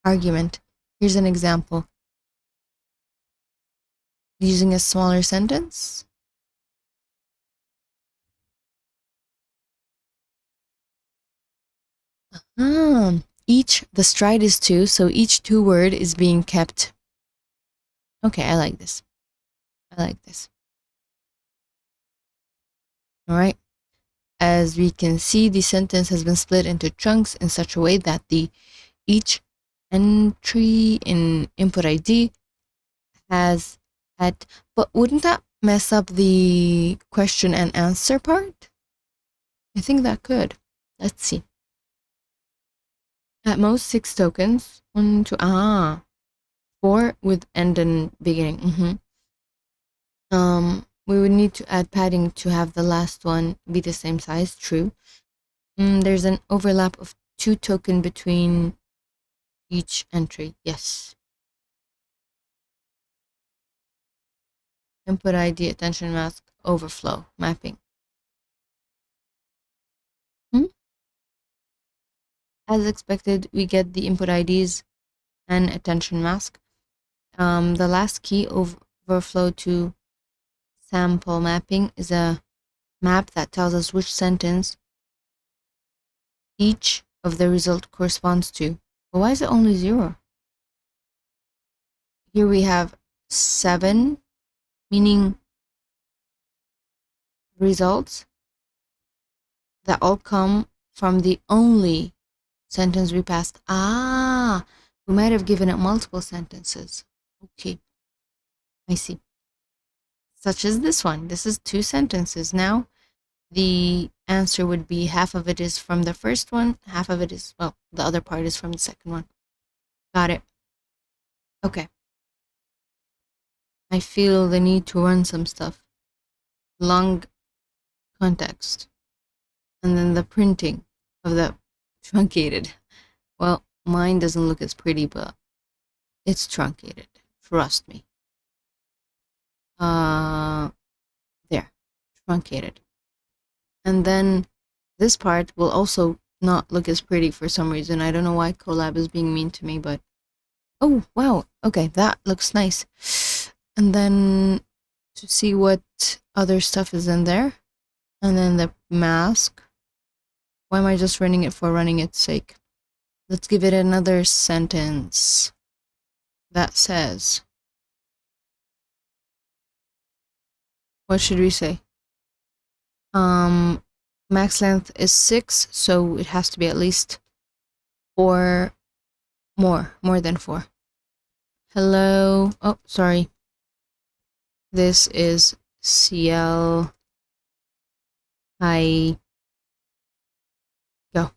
Argument. Here's an example. Using a smaller sentence. The stride is 2, so each 2 word is being kept. Okay, I like this. All right. As we can see, the sentence has been split into chunks in such a way that each entry in input ID has had, but wouldn't that mess up the question and answer part? I think that could. Let's see. At most 6 tokens. 1, 2, 4 with end and beginning. We would need to add padding to have the last one be the same size. True. There's an overlap of 2 tokens between each entry. Yes. Input ID, attention mask, overflow, mapping. As expected, we get the input IDs and attention mask. The last key, overflow to sample mapping, is a map that tells us which sentence each of the result corresponds to. But why is it only 0? Here we have 7, meaning results that all come from the only sentence we passed. We might have given it multiple sentences. Okay, I see. Such as this one. This is 2 sentences. Now, the answer would be half of it is from the first one, half of it is, well, the other part is from the second one. Got it. Okay. I feel the need to run some stuff. Long context. And then the printing of the truncated. Well, mine doesn't look as pretty, but it's truncated. Trust me. There. Truncated. And then this part will also not look as pretty for some reason. I don't know why Colab is being mean to me, but... Oh, wow. Okay, that looks nice. And then to see what other stuff is in there. And then the mask. Why am I just running it for running its sake? Let's give it another sentence that says... What should we say? Max length is 6, so it has to be at least 4 more than 4. Hello. Oh, sorry. This is CL. Hi. Go.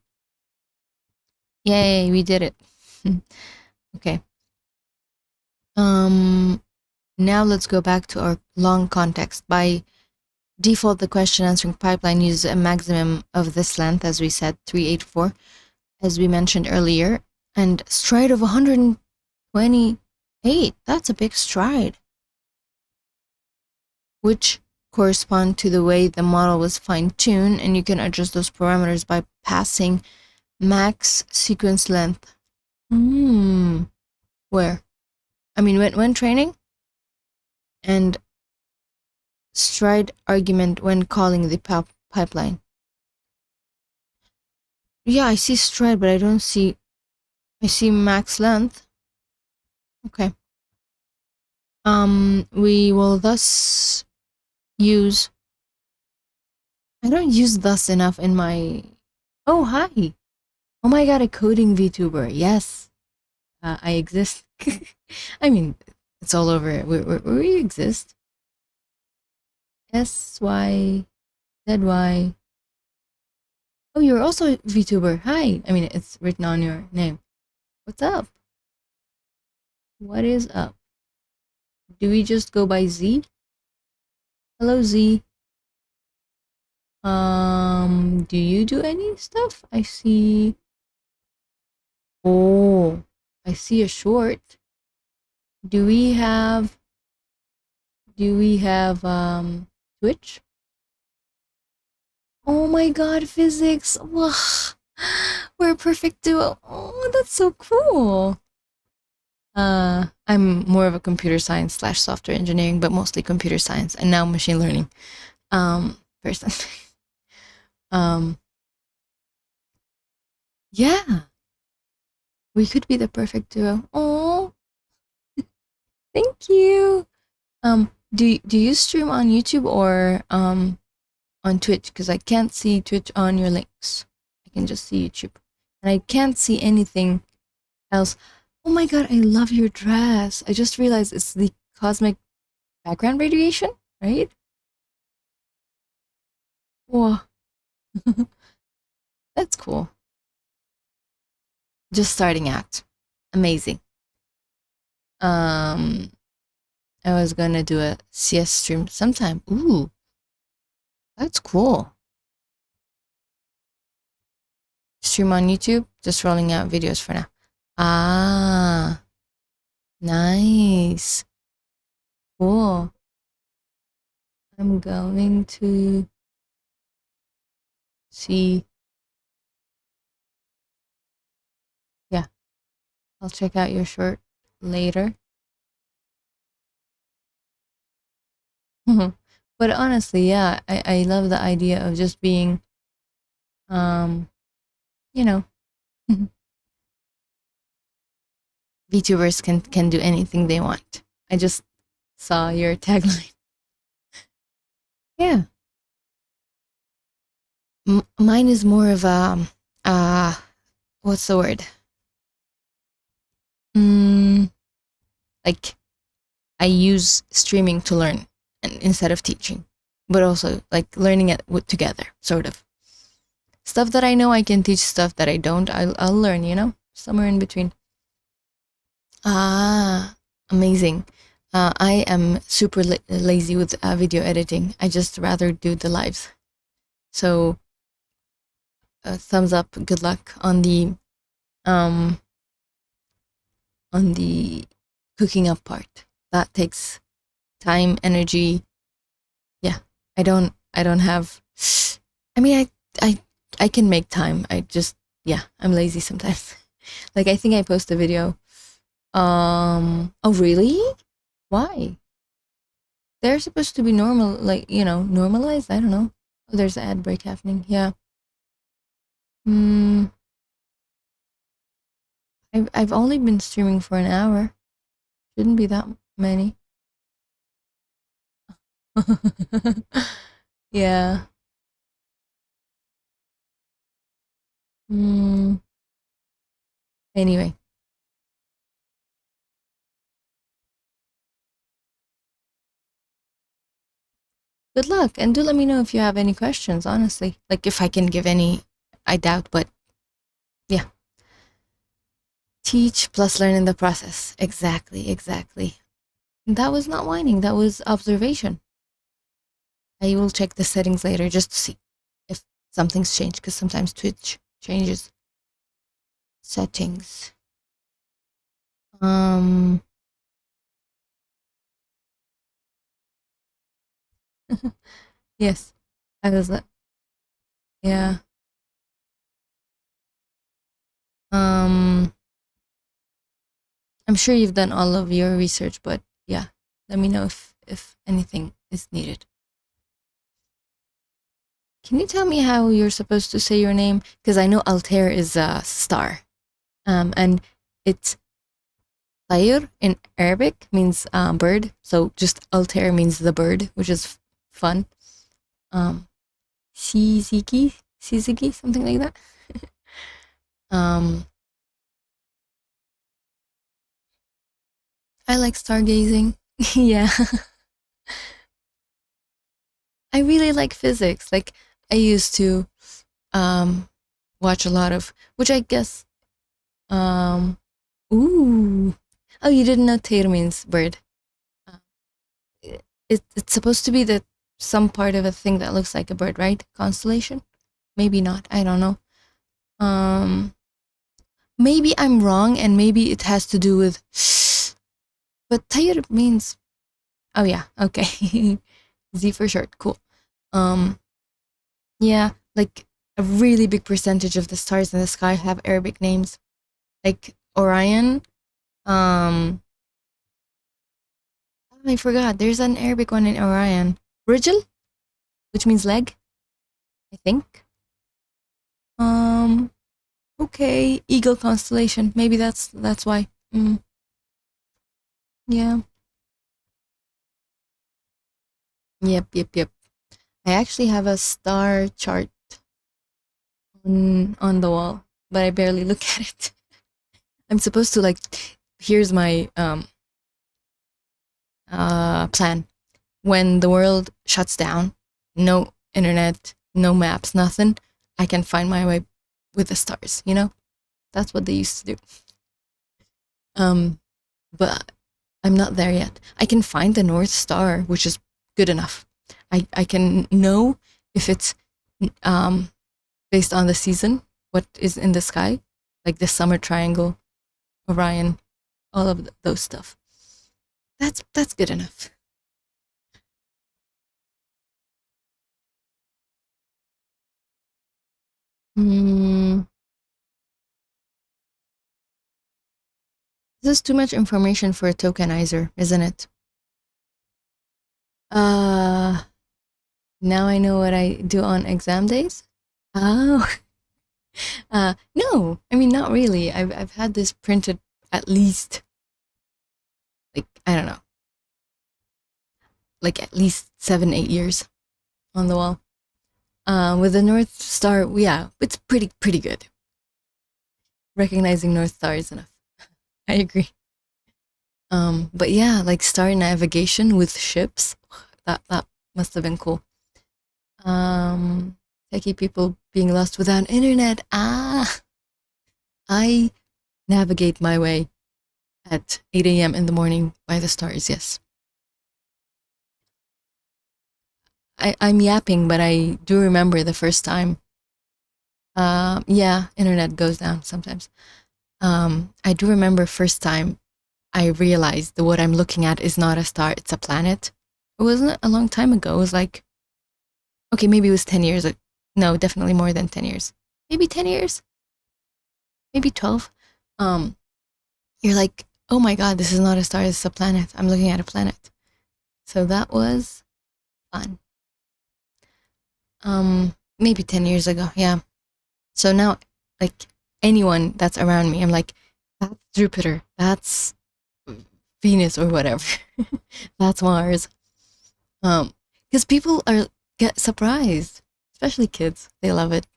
Yay, we did it. Okay. Now let's go back to our long context. By default, the question answering pipeline uses a maximum of this length, as we said, 384, as we mentioned earlier, and stride of 128. That's a big stride, which correspond to the way the model was fine-tuned, and you can adjust those parameters by passing max sequence length. Where? I mean, when training, and stride argument when calling the pipeline. Yeah, I see stride, but I don't see, I see max length. Okay. We will thus use, I don't use thus enough in my, oh, hi. Oh my God, a coding VTuber. Yes, I exist. I mean, it's all over. We exist. SYZY. Oh, you're also a VTuber. Hi. I mean, it's written on your name. What's up? What is up? Do we just go by Z? Hello, Z. Do you do any stuff? I see. Oh, I see a short. Do we have Twitch? Oh my God, physics. Wow. We're a perfect duo. Oh, that's so cool. I'm more of a computer science / software engineering, but mostly computer science and now machine learning person. Yeah, we could be the perfect duo. Oh, thank you. Do you stream on YouTube or on Twitch? Because I can't see Twitch on your links. I can just see YouTube, and I can't see anything else. Oh my God, I love your dress. I just realized it's the cosmic background radiation, right? Whoa. That's cool. Just starting out. Amazing. I was gonna do a CS stream sometime. Ooh, that's cool. Stream on YouTube, just rolling out videos for now. Ah, nice. Cool. I'm going to see. Yeah, I'll check out your short later. But honestly, yeah, I love the idea of just being, you know, VTubers can do anything they want. I just saw your tagline. Yeah. Mine is more of a, what's the word? Like, I use streaming to learn instead of teaching, but also like learning it together, sort of. Stuff that I know I can teach, stuff that I don't, I'll learn, you know, somewhere in between. Ah, amazing. I am super lazy with video editing. I just rather do the lives. So, thumbs up. Good luck on the cooking up part. That takes time, energy. Yeah, I don't have. I mean, I can make time. I just, yeah, I'm lazy sometimes. Like, I think I post a video. Oh really? Why? They're supposed to be normal, like, you know, normalized. I don't know. Oh, there's an ad break happening. Yeah. I've only been streaming for an hour. Shouldn't be that many. Yeah. Anyway. good luck. And do let me know if you have any questions, honestly. Like if I can give any, I doubt, but yeah. Teach plus learn in the process. Exactly. That was not whining, that was observation. I will check the settings later just to see if something's changed, because sometimes Twitch changes settings. Yes, I was yeah. I'm sure you've done all of your research, but yeah, let me know if anything is needed. Can you tell me how you're supposed to say your name? Because I know Altair is a star, and it's Tayr in Arabic means bird, so just Altair means the bird, which is fun. Siziki, something like that. I like stargazing. Yeah. I really like physics. Like I used to watch a lot of, which I guess ooh. Oh, you didn't know Taylor means bird. It's supposed to be that some part of a thing that looks like a bird, right? Constellation? Maybe not. I don't know. Maybe I'm wrong, and maybe it has to do with. But Taylor means. Oh yeah. Okay. Z for short. Cool. Yeah, like a really big percentage of the stars in the sky have Arabic names, like Orion. I forgot. There's an Arabic one in Orion. Rijal, which means leg, I think. Okay, Eagle constellation. Maybe that's why. Yeah. Yep. I actually have a star chart on the wall, but I barely look at it. I'm supposed to like. Here's my plan. When the world shuts down, no internet, no maps, nothing, I can find my way with the stars, you know? That's what they used to do. But I'm not there yet. I can find the North Star, which is good enough. I can know if it's based on the season, what is in the sky, like the summer triangle, Orion, all of those stuff. That's good enough. This is too much information for a tokenizer, isn't it? Now I know what I do on exam days. Oh, no, I mean not really. I've had this printed at least, like I don't know, like at least 7-8 years on the wall. With the North Star, yeah, it's pretty good. Recognizing North Star is enough. I agree. But yeah, like star navigation with ships, that must have been cool. Techie people being lost without internet. I navigate my way at 8 a.m. in the morning by the stars, yes. I'm yapping, but I do remember the first time. Yeah, internet goes down sometimes. I do remember first time I realized that what I'm looking at is not a star, it's a planet. It wasn't a long time ago. It was like, okay, maybe it was 10 years. No, definitely more than 10 years. Maybe 10 years? Maybe 12. You're like, oh my God, this is not a star, this is a planet. I'm looking at a planet. So that was fun. Maybe 10 years ago, yeah. So now, like, anyone that's around me, I'm like, that's Jupiter, that's Venus or whatever. That's Mars. Because people get surprised, especially kids. They love it.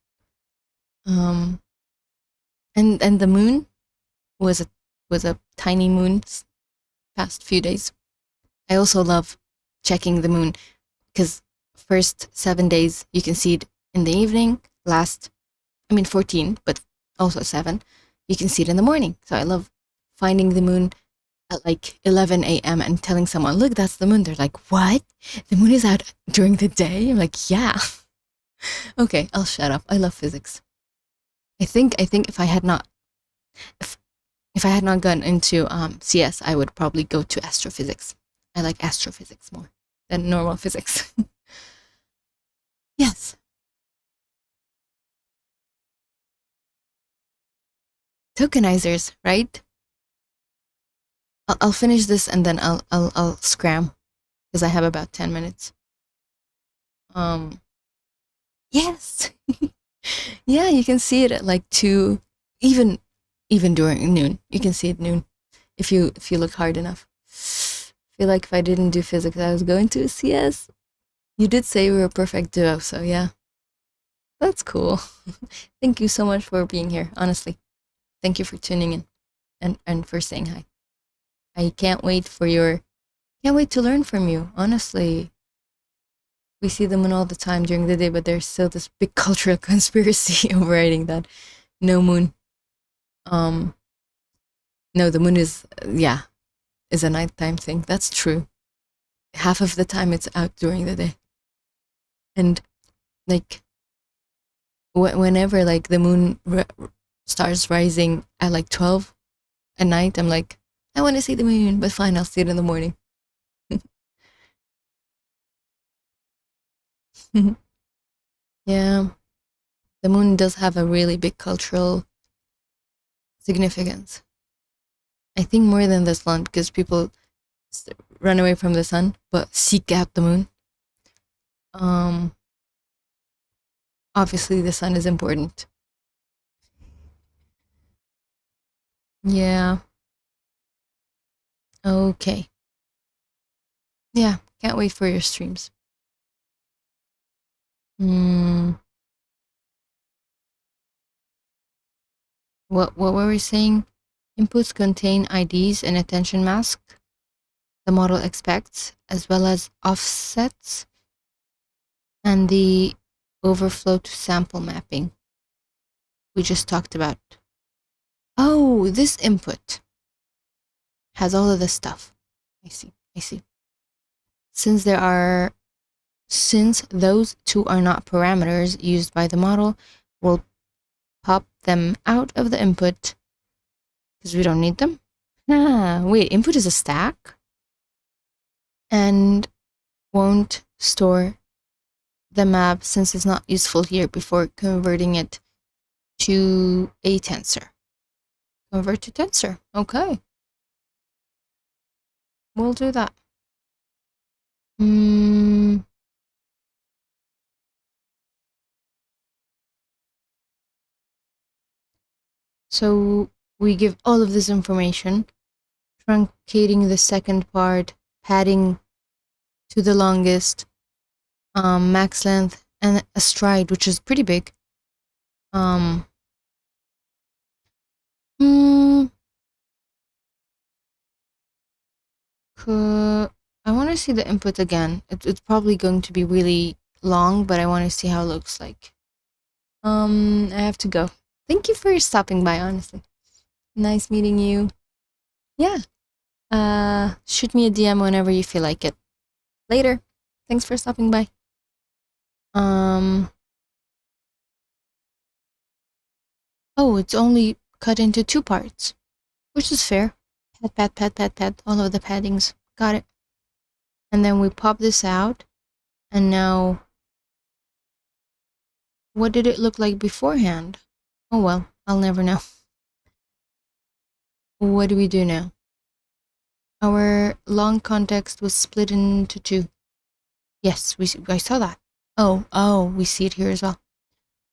And the moon was a tiny moon past few days. I also love checking the moon because first 7 days, you can see it in the evening. 14, but also 7, you can see it in the morning. So I love finding the moon at like 11 a.m. and telling someone, look, that's the moon. They're like, what? The moon is out during the day? I'm like, yeah. Okay, I'll shut up. I love physics. I think if I had not gone into CS, I would probably go to astrophysics. I like astrophysics more than normal physics. Yes. Tokenizers, right? I'll finish this and then I'll scram because I have about 10 minutes. Yes. Yeah, you can see it at like 2, even during noon. You can see it noon if you look hard enough. Feel like if I didn't do physics, I was going to CS. You did say we were a perfect duo, so yeah. That's cool. Thank you so much for being here, honestly. Thank you for tuning in and for saying hi. I can't wait to learn from you, honestly. We see the moon all the time during the day, but there's still this big cultural conspiracy overriding that. No moon. No, the moon is a nighttime thing. That's true. Half of the time it's out during the day. And like whenever like the moon starts rising at like 12 at night, I'm like, I want to see the moon, but fine, I'll see it in the morning. Yeah, the moon does have a really big cultural significance. I think more than the sun, because people run away from the sun but seek out the moon. Obviously the sun is important. Yeah. Okay. Yeah, can't wait for your streams. What were we saying? Inputs contain IDs and attention mask the model expects, as well as offsets and the overflow to sample mapping we just talked about. Oh, this input has all of this stuff. I see. Since those two are not parameters used by the model, we'll pop them out of the input because we don't need them. Wait, input is a stack and won't store the map since it's not useful here before converting it to a tensor. Convert to tensor. Okay. We'll do that. So we give all of this information, truncating the second part, padding to the longest, max length, and a stride, which is pretty big. I want to see the input again. It's probably going to be really long, but I want to see how it looks like. I have to go. Thank you for stopping by, honestly. Nice meeting you. Yeah. Shoot me a DM whenever you feel like it. Later. Thanks for stopping by. Oh, it's only cut into 2 parts, which is fair. Pad, all of the paddings. Got it. And then we pop this out, and now, what did it look like beforehand? Oh well, I'll never know. What do we do now? Our long context was split into 2. Yes, I saw that. Oh, we see it here as well.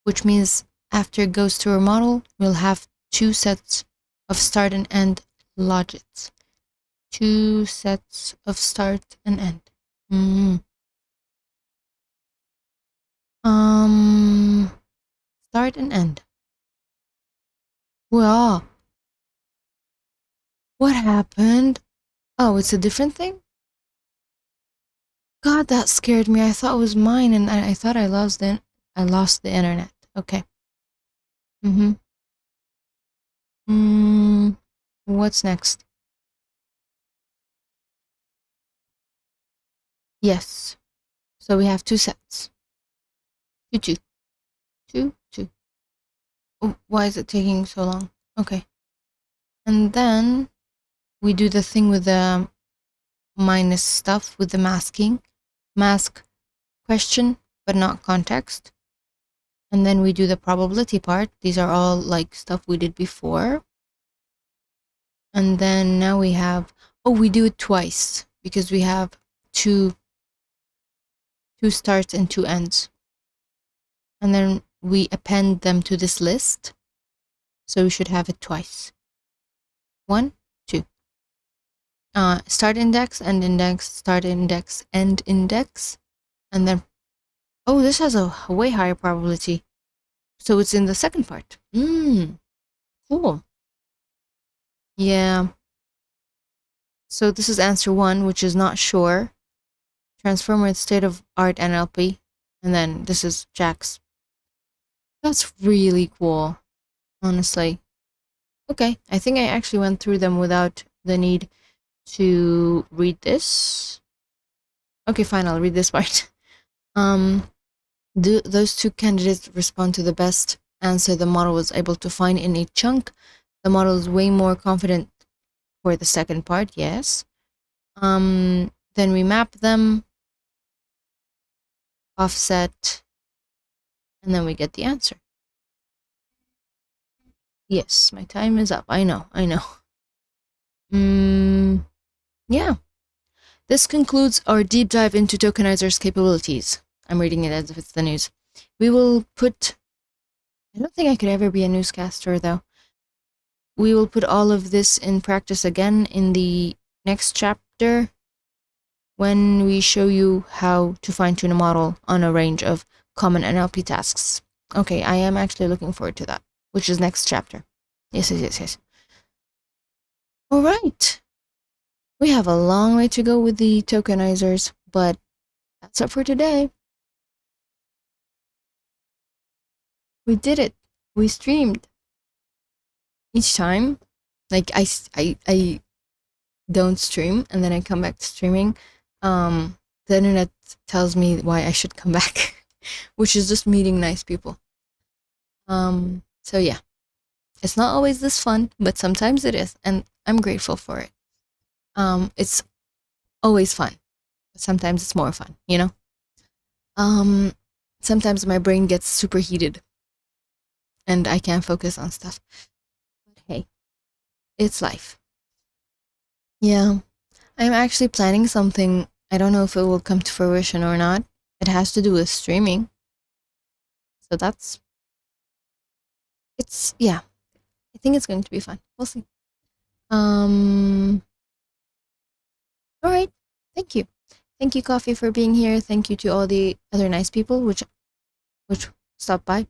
Which means after it goes through our model, we'll have 2 sets of start and end logits. 2 sets of start and end. Start and end. Well, what happened? Oh, it's a different thing? God, that scared me. I thought it was mine, and I thought I lost the internet. Okay. What's next? Yes. So we have 2 sets. 2, 2, 2. Oh, why is it taking so long? Okay. And then we do the thing with the minus stuff with the masking. Mask question, but not context. And then we do the probability part. These are all like stuff we did before. And then now we have, we do it twice because we have two starts and 2 ends. And then we append them to this list. So we should have it twice. 1, 2. Start index, end index, start index, end index. And then, this has a way higher probability. So it's in the second part. Cool. Yeah. So this is answer 1, which is not sure. Transformer with state-of-art NLP. And then this is Jack's. That's really cool, honestly. Okay, I think I actually went through them without the need to read this. Okay, fine, I'll read this part. Those 2 candidates respond to the best answer the model was able to find in a chunk. The model is way more confident for the second part, yes. Then we map them, offset, and then we get the answer. Yes, my time is up. I know. Yeah. This concludes our deep dive into tokenizers' capabilities. I'm reading it as if it's the news. We will put... I don't think I could ever be a newscaster, though. We will put all of this in practice again in the next chapter when we show you how to fine-tune a model on a range of common NLP tasks. Okay, I am actually looking forward to that, which is next chapter. Yes. All right. We have a long way to go with the tokenizers, but that's it for today. We did it. We streamed. Each time, like I don't stream and then I come back to streaming, the internet tells me why I should come back, which is just meeting nice people. So yeah, it's not always this fun, but sometimes it is, and I'm grateful for it. It's always fun, but sometimes it's more fun, you know? Sometimes my brain gets super heated and I can't focus on stuff. But hey, it's life. Yeah, I'm actually planning something. I don't know if it will come to fruition or not. It has to do with streaming. So yeah, I think it's going to be fun. We'll see. All right. Thank you. Thank you, Coffee, for being here. Thank you to all the other nice people which stopped by.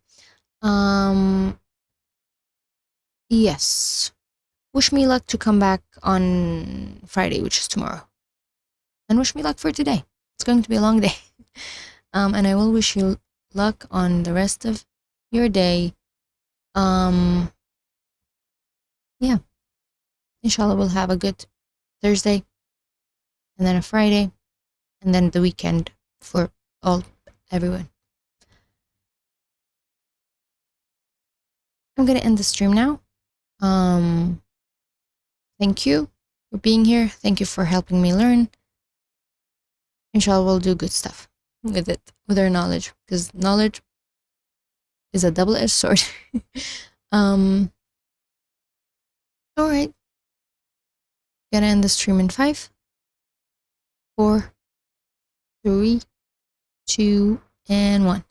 Yes. Wish me luck to come back on Friday, which is tomorrow. And wish me luck for today. It's going to be a long day. And I will wish you luck on the rest of your day. Yeah. Inshallah, we'll have a good Thursday, and then a Friday, and then the weekend for everyone. I'm gonna end the stream now. Thank you for being here. Thank you for helping me learn. Inshallah, we'll do good stuff with it, with our knowledge, because knowledge is a double-edged sword. All right. Gonna end the stream in 5, 4, 3, 2, and 1.